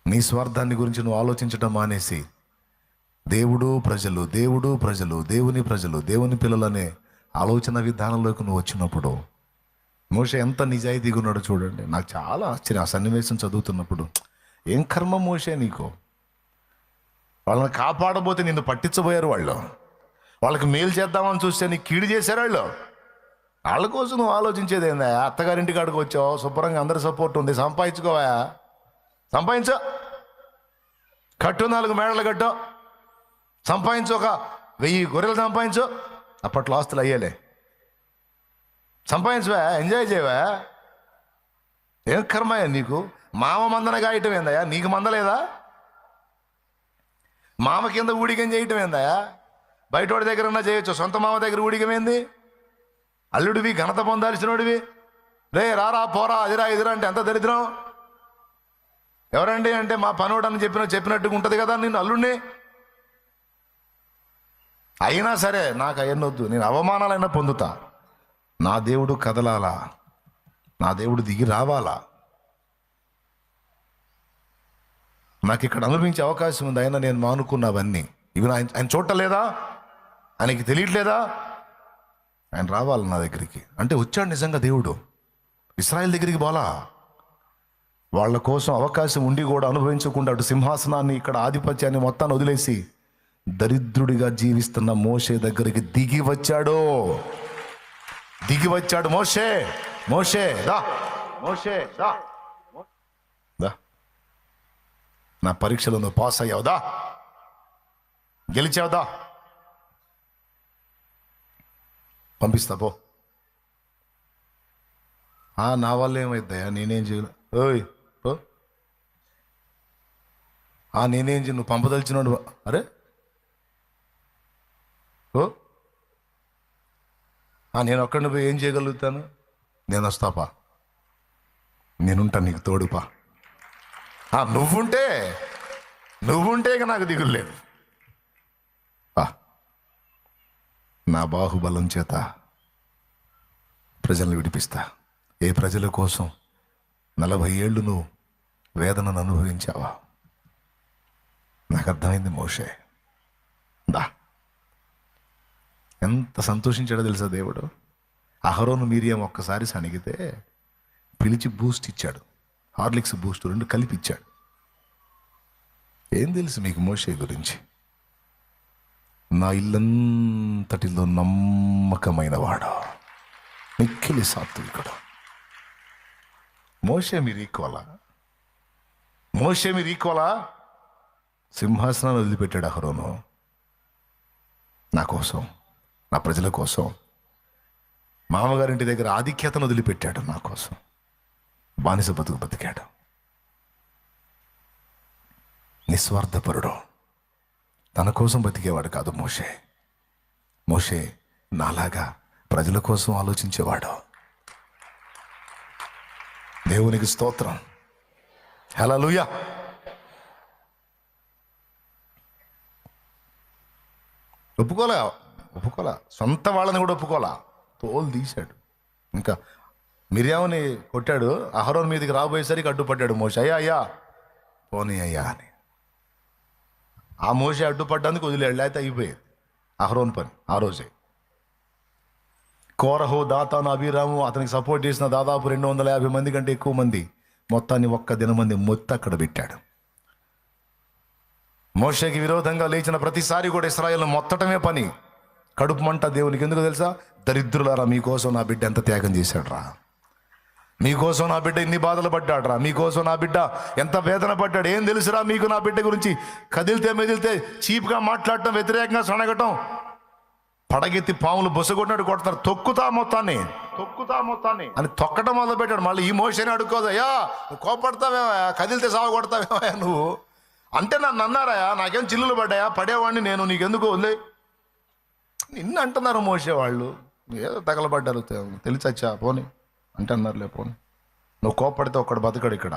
నీ స్వార్థాన్ని గురించి నువ్వు ఆలోచించడం మానేసి దేవుడు ప్రజలు, దేవుడు ప్రజలు, దేవుని ప్రజలు, దేవుని పిల్లలనే ఆలోచన విధానంలోకి నువ్వు వచ్చినప్పుడు, మోషే ఎంత నిజాయితీగా ఉన్నాడో చూడండి. నాకు చాలా ఆశ్చర్యం. ఆ సన్నివేశం చదువుతున్నప్పుడు, ఏం కర్మ మోషే నీకు? వాళ్ళని కాపాడబోతే నిన్ను పట్టించబోయారు వాళ్ళు. వాళ్ళకి మేలు చేద్దామని చూస్తే నీకు కీడు చేశారు వాళ్ళు. వాళ్ళ కోసం నువ్వు ఆలోచించేది ఏందా? అత్తగారింటి కాడికి వచ్చావు, శుభ్రంగా అందరి సపోర్ట్ ఉంది, సంపాదించుకోవా, సంపాదించు, కట్టు 4 మేడలు కట్టు, సంపాదించు, ఒక 1000 గొర్రెలు సంపాదించు. అప్పట్లో ఆస్తులు అయ్యేలే. సంపాదించువా, ఎంజాయ్ చేయవా. ఏం కర్మయ్యా నీకు? మామ మందన గాయటం ఏందయ్యా? నీకు మందలేదా? మామ కింద ఊడిగం చేయటం ఏందయ్యా? బయటోడి దగ్గర ఉన్నా చేయొచ్చు, సొంత మామ దగ్గర ఊడిగమేంది? అల్లుడివి, ఘనత పొందాల్సినోడివి, రే రారా పోరా అదిరా ఇదిరా అంటే ఎంత దరిద్రం. ఎవరండి అంటే మా పనోడు అని చెప్పినట్టుగా ఉంటుంది కదా నిన్ను అల్లుడిని. అయినా సరే నాకు అయ్యనొద్దు, నేను అవమానాలైనా పొందుతా. నా దేవుడు కదలాలా, నా దేవుడు దిగి రావాలా. నాకు ఇక్కడ అనుభవించే అవకాశం ఉంది, అయినా నేను మానుకున్నవన్నీ. ఇవి ఆయన చూడలేదా? ఆయనకి తెలియట్లేదా? ఆయన రావాలి నా దగ్గరికి అంటే వచ్చాడు నిజంగా దేవుడు. ఇశ్రాయేల్ దగ్గరికి పోలా. వాళ్ళ కోసం అవకాశం ఉండి కూడా అనుభవించకుండా అటు సింహాసనాన్ని, ఇక్కడ ఆధిపత్యాన్ని మొత్తాన్ని వదిలేసి దరిద్రుడిగా జీవిస్తున్న మోషే దగ్గరికి దిగి వచ్చాడు. దిగి వచ్చాడు మోషే. మోషే దా, మోషే దా, దా, నా పరీక్షలో నువ్వు పాస్ అయ్యావుదా, గెలిచావుదా, పంపిస్తా పో. నా వల్ల ఏమైద్దయా, నేనేం చేయలే. ఓయ్ పో, నేనేం చేయ, నువ్వు పంపదలిచినాడు. అరే ఓ, నేను ఒక్కడిని పోయి ఏం చేయగలుగుతాను? నేను వస్తాపా, నేనుంటా నీకు తోడుపా. నువ్వుంటే ఇక నాకు దిగులు లేదు. నా బాహుబలం చేత ప్రజలను విడిపిస్తా. ఏ ప్రజల కోసం 40 ఏళ్ళు నువ్వు వేదనను అనుభవించావా? నాకు అర్థమైంది మోషే. దా, ఎంత సంతోషించాడో తెలుసా దేవుడు. అహరోను మిరియం ఒక్కసారి సనిగితే పిలిచి బూస్ట్ ఇచ్చాడు, హార్లిక్స్ బూస్ట్ 2 కలిపి ఇచ్చాడు. ఏం తెలుసు మీకు మోషే గురించి? నా ఇల్లంతటిలో నమ్మకమైన వాడు, మిక్కిలి సాత్వికుడు. మోషే మీరు ఈక్వలా? మోషే మీరు ఈక్వలా? సింహాసనాన్ని వదిలిపెట్టాడు అహరోను నా కోసం, నా ప్రజల కోసం. మామగారింటి దగ్గర ఆధిక్యతను వదిలిపెట్టాడు నా కోసం. బానిస బతుకు బతికాడు. నిస్వార్థపరుడు, తన కోసం బతికేవాడు కాదు మోషే. మోషే నాలాగా ప్రజల కోసం ఆలోచించేవాడు. దేవునికి స్తోత్రం, హల్లెలూయా. ఒప్పుకోలా, సొంత వాళ్ళని కూడా ఒప్పుకోలా, తోలు తీశాడు. ఇంకా మిర్యాముని కొట్టాడు, అహరోన్ మీదకి రాబోయేసరికి అడ్డుపడ్డాడు మోషే. అయ్యా పోనీ అయ్యా అని. ఆ మోషే అడ్డుపడ్డానికి వదిలేడు, అయితే అయిపోయేది అహరోన్ పని ఆ రోజే. కోరహు, దాతాను, అభిరాము, అతనికి సపోర్ట్ చేసిన దాదాపు 250 మంది కంటే ఎక్కువ మంది మొత్తాన్ని ఒక్క దినమంది మొత్తం అక్కడ పెట్టాడు. మోషేకి విరోధంగా లేచిన ప్రతిసారి కూడా ఇశ్రాయేలును మొత్తటమే పని. కడుపు మంట దేవునికి. ఎందుకు తెలుసా? దరిద్రులారా, మీకోసం నా బిడ్డ ఎంత త్యాగం చేశాడురా, మీకోసం నా బిడ్డ ఇన్ని బాధలు పడ్డాడురా, మీకోసం నా బిడ్డ ఎంత వేదన పడ్డాడు. ఏం తెలుసురా మీకు నా బిడ్డ గురించి? కదిలితే మెదిలితే చీప్గా మాట్లాడటం, వ్యతిరేకంగా సొనగటం, పడగెత్తి పాములు బుసగొట్టినట్టు కొడతారు. తొక్కుతా మొత్తాన్ని అని తొక్కటం మొదలు పెట్టాడు. మళ్ళీ ఈ మోషని అడుక్కోదయ్యా, నువ్వు కోపడతావేమో, కదిలితే సాగు కొడతావేమో నువ్వు అంటే నన్ను అన్నారాయా, నాకేం చిల్లులు పడ్డాయా, పడేవాడిని నేను, నీకెందుకు వదిలే నిన్ను అంటున్నారు మోసే వాళ్ళు. ఏదో తగలబడ్డారు, తెలిసొచ్చా పోనీ అంటే అన్నారులే, పోనీ నువ్వు కోపడితే ఒక్కడు బతకడు ఇక్కడ,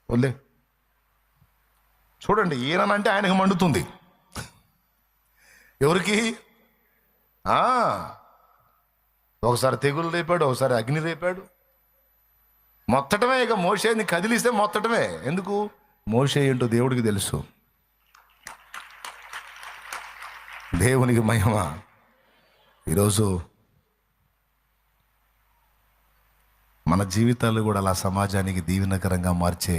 వదిలే. చూడండి, ఈయనంటే ఆయనకు మండుతుంది. ఎవరికి? ఒకసారి తెగులు రేపాడు, ఒకసారి అగ్ని రేపాడు. మొత్తటమే. ఇక మోషేని కదిలిస్తే మొత్తటమే. ఎందుకు? మోషే ఏంటో దేవుడికి తెలుసు. దేవునికి మహిమ. ఈరోజు మన జీవితాలు కూడా అలా సమాజానికి దీవెనకరంగా మార్చే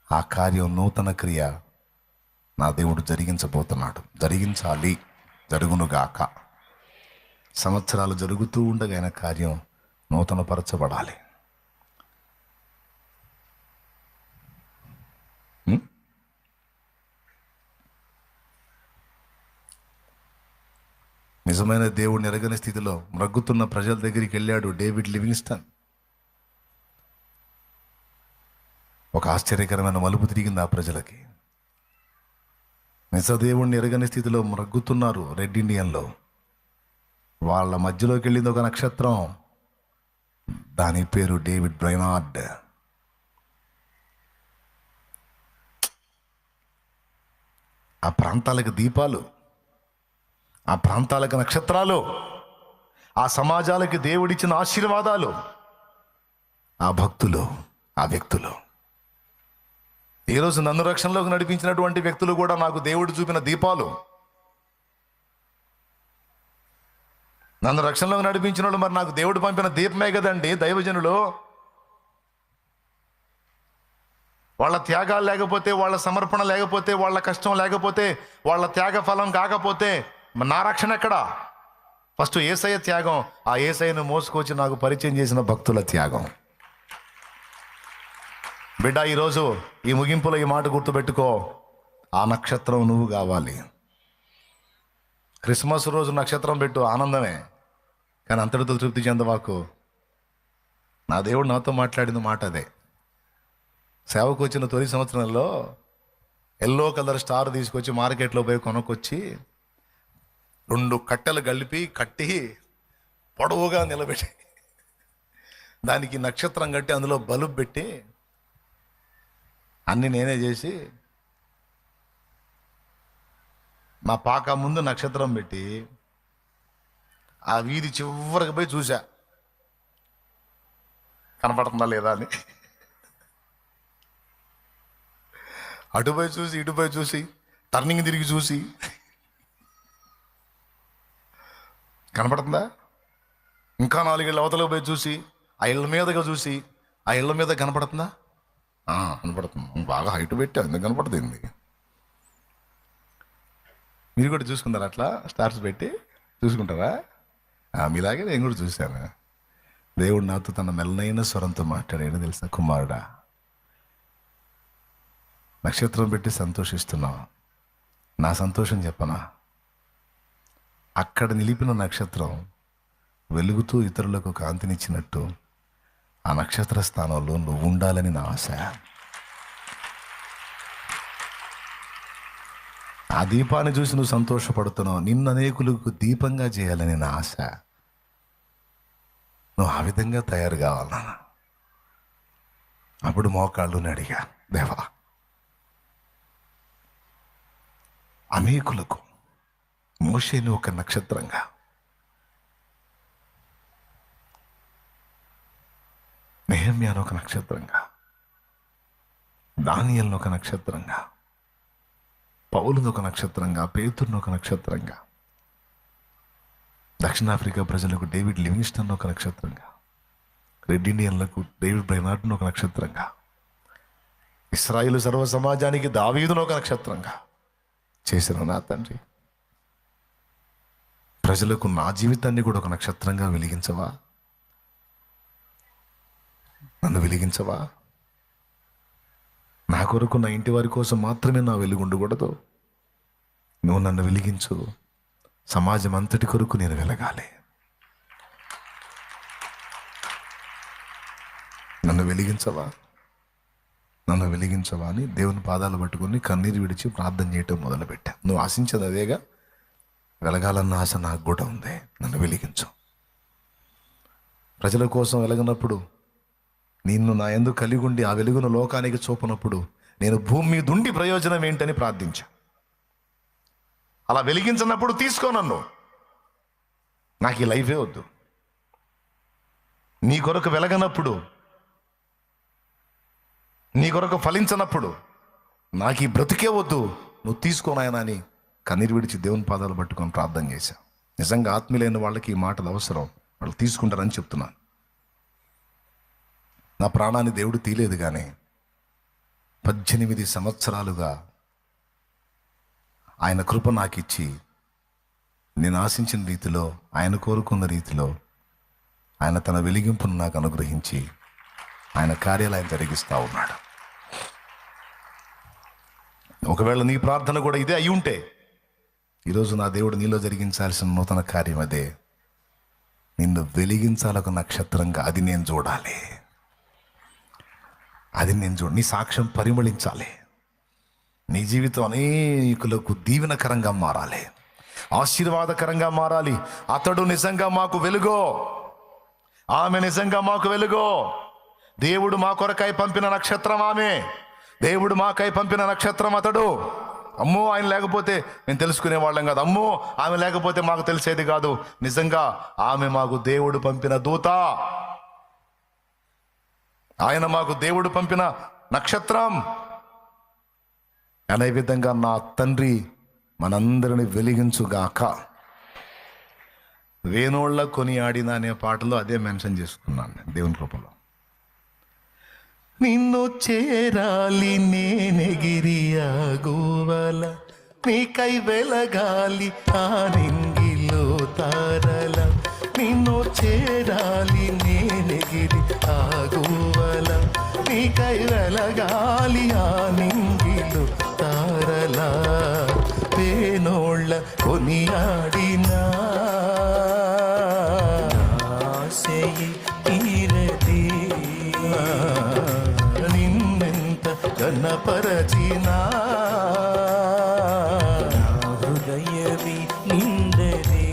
ఆ కార్యం, నూతన క్రియ నా దేవుడు జరిగించబోతున్నాడు. జరిగించాలి, జరుగునుగాక. సంవత్సరాలు జరుగుతూ ఉండగా ఆయన కార్యం నూతనపరచబడాలి. నిజమైన దేవుడిని ఎరగని స్థితిలో మ్రగ్గుతున్న ప్రజల దగ్గరికి వెళ్ళాడు డేవిడ్ లివింగ్స్టన్. ఒక ఆశ్చర్యకరమైన మలుపు తిరిగింది ఆ ప్రజలకి. నిజ దేవుణ్ణి ఎరగని స్థితిలో మ్రగ్గుతున్నారు రెడ్ ఇండియన్లో. వాళ్ళ మధ్యలోకి వెళ్ళింది ఒక నక్షత్రం, దాని పేరు డేవిడ్ బ్రైనార్డ్. ఆ ప్రాంతాలకు దీపాలు, ఆ ప్రాంతాలకు నక్షత్రాలు, ఆ సమాజాలకి దేవుడిచ్చిన ఆశీర్వాదాలు, ఆ భక్తులు, ఆ వ్యక్తులు. ఈరోజు నన్ను రక్షణలోకి నడిపించినటువంటి వ్యక్తులు కూడా నాకు దేవుడు చూపిన దీపాలు. నన్ను రక్షణలోకి నడిపించిన వాళ్ళు మరి నాకు దేవుడు పంపిన దీపమే కదండి దైవజనులు. వాళ్ళ త్యాగాలు లేకపోతే, వాళ్ళ సమర్పణ లేకపోతే, వాళ్ళ కష్టం లేకపోతే, వాళ్ళ త్యాగ ఫలం కాకపోతే నా రక్షణ ఎక్కడా? ఫస్ట్ యేసయ్య త్యాగం, ఆ యేసయ్యను మోసుకొచ్చి నాకు పరిచయం చేసిన భక్తుల త్యాగం. బిడ్డ, ఈరోజు ఈ ముగింపులో ఈ మాట గుర్తుపెట్టుకో, ఆ నక్షత్రం నువ్వు కావాలి. క్రిస్మస్ రోజు నక్షత్రం పెట్టు, ఆనందమే, కానీ అంతటితో తృప్తి చెందవాకు. నా దేవుడు నాతో మాట్లాడిన మాట అదే. సేవకు వచ్చిన తొలి సంవత్సరంలో ఎల్లో కలర్ స్టార్ తీసుకొచ్చి మార్కెట్లో పోయి కొనుక్కొచ్చి 2 కట్టెలు కలిపి కట్టి పొడవుగా నిలబెట్టి దానికి నక్షత్రం కట్టి అందులో బల్బు పెట్టి అన్నీ నేనే చేసి మా పాక ముందు నక్షత్రం పెట్టి ఆ వీధి చివరికి పోయి చూసా కనపడుతుందా లేదా అని. అటుపోయి చూసి ఇటుపోయి చూసి టర్నింగ్ తిరిగి చూసి కనపడుతుందా, ఇంకా 4 ఇళ్ళ అవతలకు పోయి చూసి ఆ ఇళ్ళ మీదగా చూసి ఆ ఇళ్ళ మీద కనపడుతుందా, కనపడుతుంది. బాగా హైట్ పెట్టా, ఎందుకు కనపడుతుంది? మీరు కూడా చూసుకుంటారా? అట్లా స్టార్స్ పెట్టి చూసుకుంటారా? మీలాగే నేను కూడా చూశాను. దేవుడు నాతో తన మెల్లైన స్వరంతో మాట్లాడాడు తెలుసా, కుమారుడా, నక్షత్రం పెట్టి సంతోషిస్తున్నావు, నా సంతోషం చెప్పనా? అక్కడ నిలిపిన నక్షత్రం వెలుగుతూ ఇతరులకు కాంతినిచ్చినట్టు ఆ నక్షత్ర స్థానంలో నువ్వు ఉండాలని నా ఆశ. ఆ దీపాన్ని చూసి నువ్వు సంతోషపడుతున్నావు, నిన్ను అనేకులకు దీపంగా చేయాలని నా ఆశ. నువ్వు ఆ విధంగా తయారు కావాలన్నా. అప్పుడు మోకాళ్ళుని అడిగా, దేవా, అనేకులకు మోషేని ఒక నక్షత్రంగా, నెహెమ్యాను ఒక నక్షత్రంగా, దానియేలును ఒక నక్షత్రంగా, పౌలును ఒక నక్షత్రంగా, పేతురును ఒక నక్షత్రంగా, దక్షిణాఫ్రికా ప్రజలకు డేవిడ్ లివింగ్స్టన్ ఒక నక్షత్రంగా, రెడ్ ఇండియన్లకు డేవిడ్ బ్రైనార్డ్ను ఒక నక్షత్రంగా, ఇశ్రాయేలు సర్వ సమాజానికి దావీదును ఒక నక్షత్రంగా, చేసిన నా తండ్రి, ప్రజలకు నా జీవితాన్ని కూడా ఒక నక్షత్రంగా వెలిగించవా? నన్ను వెలిగించవా? నా కొరకు, నా ఇంటి వారి కోసం మాత్రమే నా వెలుగు ఉండకూడదు. నువ్వు నన్ను వెలిగించు. సమాజం అంతటి కొరకు నేను వెలగాలి. నన్ను వెలిగించవా, నన్ను వెలిగించవా అని దేవుని పాదాలు పట్టుకొని కన్నీరు విడిచి ప్రార్థన చేయటం మొదలుపెట్టా. నువ్వు ఆశించదు అదేగా, వెలగాలన్న ఆశ నాకు కూడా ఉంది. నన్ను వెలిగించు. ప్రజల కోసం వెలగనప్పుడు, నిన్ను నా యందు కలిగి ఉండి ఆ వెలుగును లోకానికి చూపనప్పుడు నేను భూమి మీద ఉండి ప్రయోజనం ఏంటని ప్రార్థించా. అలా వెలిగించినప్పుడు తీసుకో నన్ను. నాకు ఈ లైఫే వద్దు. నీ కొరకు వెలగనప్పుడు, నీ కొరకు ఫలించనప్పుడు నాకు ఈ బ్రతికే వద్దు, నువ్వు తీసుకోనాయనా అని కన్నీరు విడిచి దేవుని పాదాలు పట్టుకొని ప్రార్థన చేశా. నిజంగా ఆత్మీయులైన వాళ్ళకి ఈ మాటలు అవసరం. వాళ్ళు తీసుకుంటారని చెప్తున్నాను. నా ప్రాణాన్ని దేవుడు తీయలేదు, కానీ 18 సంవత్సరాలుగా ఆయన కృప నాకు ఇచ్చి, నేను ఆశించిన రీతిలో, ఆయన కోరుకున్న రీతిలో ఆయన తన వెలిగింపును నాకు అనుగ్రహించి ఆయన కార్యాలు ఆయన జరిగిస్తూ ఉన్నాడు. ఒకవేళ నీ ప్రార్థన కూడా ఇదే అయి ఉంటే, ఈరోజు నా దేవుడు నీలో జరిగించాల్సిన నూతన కార్యం అదే. నిన్ను వెలిగించాలొక నక్షత్రంగా. అది నేను చూడాలి. అది నేను నీ సాక్ష్యం పరిమళించాలి. నీ జీవితం అనేకులకు దీవెనకరంగా మారాలి, ఆశీర్వాదకరంగా మారాలి. అతడు నిజంగా మాకు వెలుగో, ఆమె నిజంగా మాకు వెలుగో. దేవుడు మా కొరకై పంపిన నక్షత్రం ఆమె. దేవుడు మాకై పంపిన నక్షత్రం అతడు. అమ్మో, ఆయన లేకపోతే మేము తెలుసుకునే వాళ్ళం కాదు. అమ్మో, ఆమె లేకపోతే మాకు తెలిసేది కాదు. నిజంగా ఆమె మాకు దేవుడు పంపిన దూత. ఆయన మాకు దేవుడు పంపిన నక్షత్రం. అనే విధంగా నా తండ్రి మనందరిని వెలిగించుగాక. వేణోళ్ళ కొనియాడిన అనే పాటలో అదే మెన్షన్ చేసుకున్నాను దేవుని కృపలో. నిన్ను చేరాలి నేనెగిరియా గోవల, నీకై వెలగాలి ఆ నింగిలో తారల. నిన్ను చేరాలి నేనెగిరి ఆ గోవల, నీకై వెలగాలి ఆ నింగిలో తారల. వేణోళ్ళ కొనియాడినా ఆశయి తీరదే, నిన్నెంత ఘనపరచినా హృదయవి నిందరే.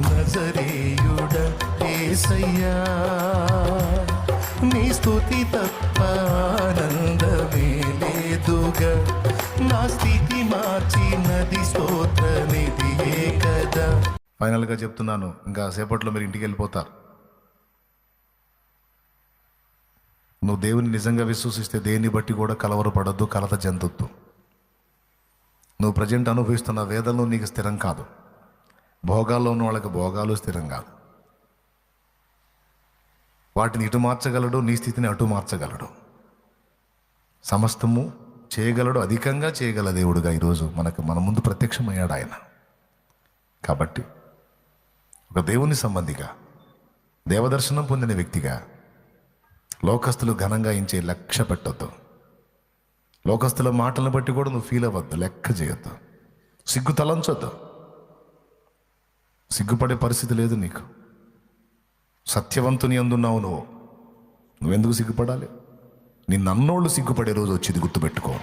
నజరేయుడ యేసయ్యా, నీ స్తుతి తప్ప ఆనందమే లేదుగా. నా స్థితి మార్చినది స్తోత్రనిధియే కదా. ఫైనల్గా చెప్తున్నాను, ఇంకా సేపట్లో మీరు ఇంటికి వెళ్ళిపోతారు. నువ్వు దేవుని నిజంగా విశ్వసిస్తే దేన్ని బట్టి కూడా కలవరపడద్దు, కలత చెందొద్దు. నువ్వు ప్రజెంట్ అనుభవిస్తున్న వేదనలు నీకు స్థిరం కాదు. భోగాల్లో ఉన్న వాళ్ళకి భోగాలు స్థిరం కాదు. వాటిని ఇటు మార్చగలడు, నీ స్థితిని అటు మార్చగలడు. సమస్తము చేయగలడు, అధికంగా చేయగల దేవుడుగా ఈరోజు మన ముందు ప్రత్యక్షమయ్యాడు ఆయన. కాబట్టి ఒక దేవుని సంబంధిగా, దేవదర్శనం పొందిన వ్యక్తిగా లోకస్తులు ఘనంగా ఇంచే లక్ష్య పెట్టొద్దు. లోకస్తుల మాటలను బట్టి కూడా నువ్వు ఫీల్ అవ్వద్దు, లెక్క చేయొద్దు, సిగ్గు తలంచొద్దు. సిగ్గుపడే పరిస్థితి లేదు నీకు. సత్యవంతుని అందున్నావు నువ్వెందుకు సిగ్గుపడాలి? నిన్నన్నోళ్ళు సిగ్గుపడే రోజు వచ్చింది, గుర్తుపెట్టుకో.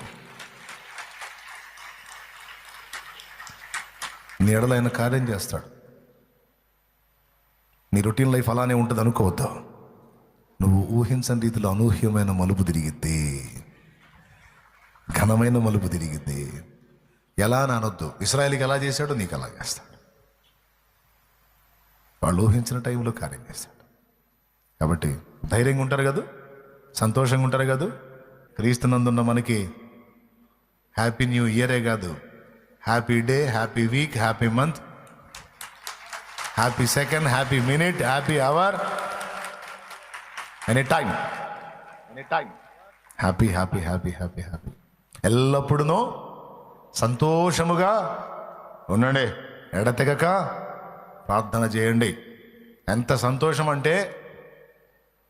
నీ ఎడల ఆయన కార్యం చేస్తాడు. నీ రొటీన్ లైఫ్ అలానే ఉంటుంది అనుకోవద్దు. నువ్వు ఊహించని రీతిలో అనూహ్యమైన మలుపు తిరిగిద్ది, ఘనమైన మలుపు తిరిగిద్ది. ఎలా అని అనొద్దు. ఇశ్రాయేలుకి ఎలా చేశాడో నీకు అలా చేస్తాడు. వాళ్ళు ఊహించిన టైంలో కార్యం చేస్తాడు. కాబట్టి ధైర్యంగా ఉంటారు కదా, సంతోషంగా ఉంటారు కదా. క్రీస్తునందున్న మనకి హ్యాపీ న్యూ ఇయరే కాదు, happy day, happy week, happy month, happy second, happy minute, happy hour, any time happy happy happy happy happy. ఎల్లప్పుడూ సంతోషముగా ఉండండి, ఎడతెగక ప్రార్థన చేయండి. ఎంత సంతోషం అంటే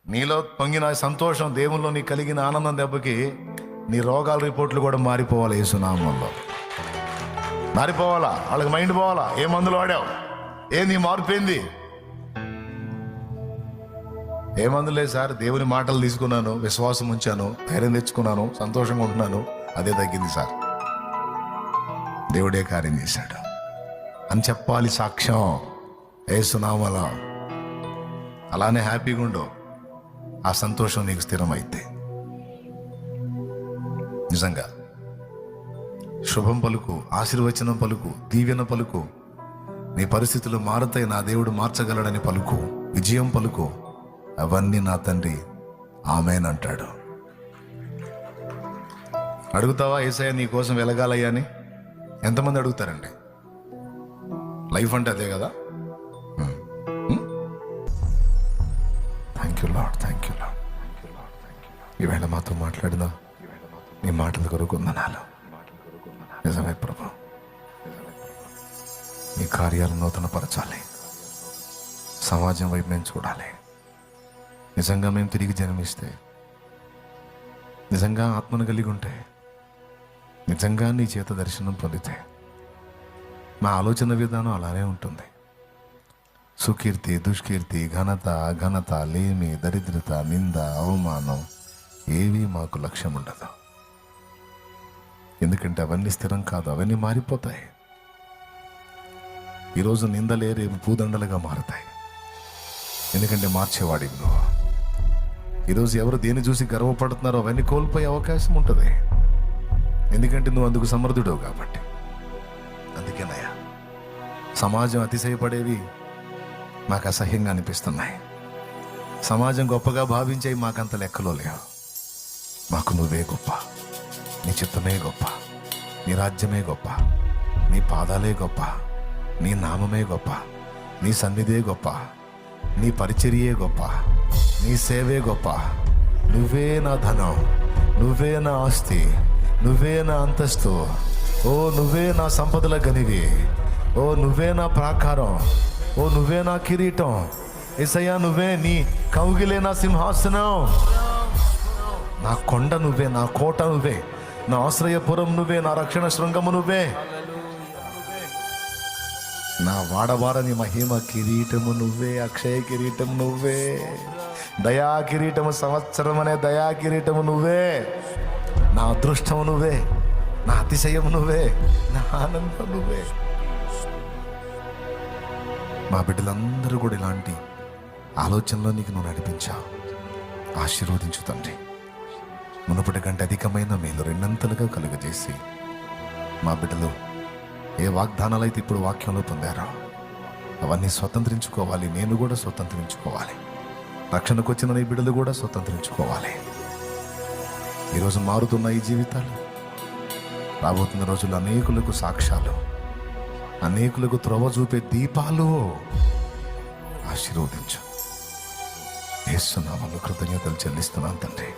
నీలో పొంగిన సంతోషం, దేవుల్లో నీ కలిగిన ఆనందం దెబ్బకి నీ రోగాల రిపోర్ట్లు కూడా మారిపోవాలి. యేసునామంలో మారిపోవాలా, వాళ్ళకి మైండ్ పోవాలా. ఏ మందులు వాడావు, నీ మార్పు ఏంది? ఏ మందు లేదు సార్, దేవుని మాటలు తీసుకున్నాను, విశ్వాసం ఉంచాను, ధైర్యం తెచ్చుకున్నాను, సంతోషంగా ఉంటున్నాను, అదే తగ్గింది సార్, దేవుడే కార్యం చేశాడు అని చెప్పాలి సాక్ష్యం యేసునామములో. అలానే హ్యాపీగా ఉండు, ఆ సంతోషం నీకు స్థిరమైతే. నిజంగా శుభం పలుకు, ఆశీర్వచనం పలుకు, దీవెన పలుకు, నీ పరిస్థితులు మారుతాయి, నా దేవుడు మార్చగలడని పలుకు, విజయం పలుకు. అవన్నీ నా తండ్రి ఆమేన్ అంటాడు. అడుగుతావా యేసయ్య నీ కోసం వెలగాలయ్యా అని? ఎంతమంది అడుగుతారండి? లైఫ్ అంటే అదే కదా. Thank you lord, thank you lord. ఈవేళ మాతో మాట్లాడినా నీ మాటల కొరకు వందనాలు. నిజమే ప్రభు, నీ కార్యాలను నూతనపరచాలి, సమాజం వైపు మేము చూడాలి. నిజంగా మేము తిరిగి జన్మిస్తే, నిజంగా ఆత్మను కలిగి ఉంటే, నిజంగా నీ చేత దర్శనం పొందితే మా ఆలోచన విధానం అలానే ఉంటుంది. సుకీర్తి, దుష్కీర్తి, ఘనత, అఘనత, లేమి, దరిద్రత, నింద, అవమానం ఏవి మాకు లక్ష్యం ఉండదు. ఎందుకంటే అవన్నీ స్థిరం కాదు, అవన్నీ మారిపోతాయి. ఈరోజు నిందలే రేపు పూదండలుగా మారుతాయి. ఎందుకంటే మార్చేవాడి నువ్వు. ఈరోజు ఎవరు దేని చూసి గర్వపడుతున్నారో అవన్నీ కోల్పోయే అవకాశం ఉంటుంది. ఎందుకంటే నువ్వు అందుకు సమర్థుడవు కాబట్టి. అందుకేనయ్యా సమాజం అతిశయపడేవి మాకు అసహ్యంగా అనిపిస్తున్నాయి. సమాజం గొప్పగా భావించేవి మాకంత లెక్కలో లేవు. మాకు నువ్వే గొప్ప, నీ చిత్తమే గొప్ప, నీ రాజ్యమే గొప్ప, నీ పాదాలే గొప్ప, నీ నామమే గొప్ప, నీ సన్నిధే గొప్ప, నీ పరిచర్యే గొప్ప, నీ సేవే గొప్ప. నువ్వే నా ధనం, నువ్వే నా ఆస్తి, నువ్వే నా అంతస్తు. ఓ నువ్వే నా సంపదల గనివి, ఓ నువ్వే నా ప్రాకారం, ఓ నువ్వే నా కిరీటం. యేసయ్యా నువ్వే, నీ కౌగిలే నా సింహాసనం. నా కొండ నువ్వే, నా కోట నువ్వే, నా ఆశ్రయపురం నువ్వే, నా రక్షణ శృంగము నువ్వే, నా వాడవారని మహిమ కిరీటము నువ్వే, అక్షయ కిరీటము నువ్వే, దయా కిరీటము, సంవత్సరం అనే దయా కిరీటము నువ్వే, నా అదృష్టము నువ్వే, నా అతిశయం నువ్వే, నా ఆనందం నువ్వే. మా బిడ్డలందరూ కూడా ఇలాంటి ఆలోచనలో నీకు నువ్వు నడిపించావు. ఆశీర్వదించు తండ్రి. మునుపటి కంటే అధికమైన మేలు రెండంతలుగా కలుగజేసి మా బిడ్డలు ఏ వాగ్దానాలు అయితే ఇప్పుడు వాక్యంలో పొందారో అవన్నీ స్వతంత్రించుకోవాలి. నేను కూడా స్వతంత్రించుకోవాలి. రక్షణకు వచ్చిన నీ బిడ్డలు కూడా స్వతంత్రించుకోవాలి. ఈరోజు మారుతున్న ఈ జీవితాలు రాబోతున్న రోజుల్లో అనేకులకు సాక్ష్యాలు, అనేకులకు త్రోవ చూపే దీపాలు. ఆశీర్వదించు. యేసు నామములో కృతజ్ఞతలు చెల్లిస్తున్నాను తండ్రి.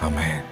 ఆమేన్.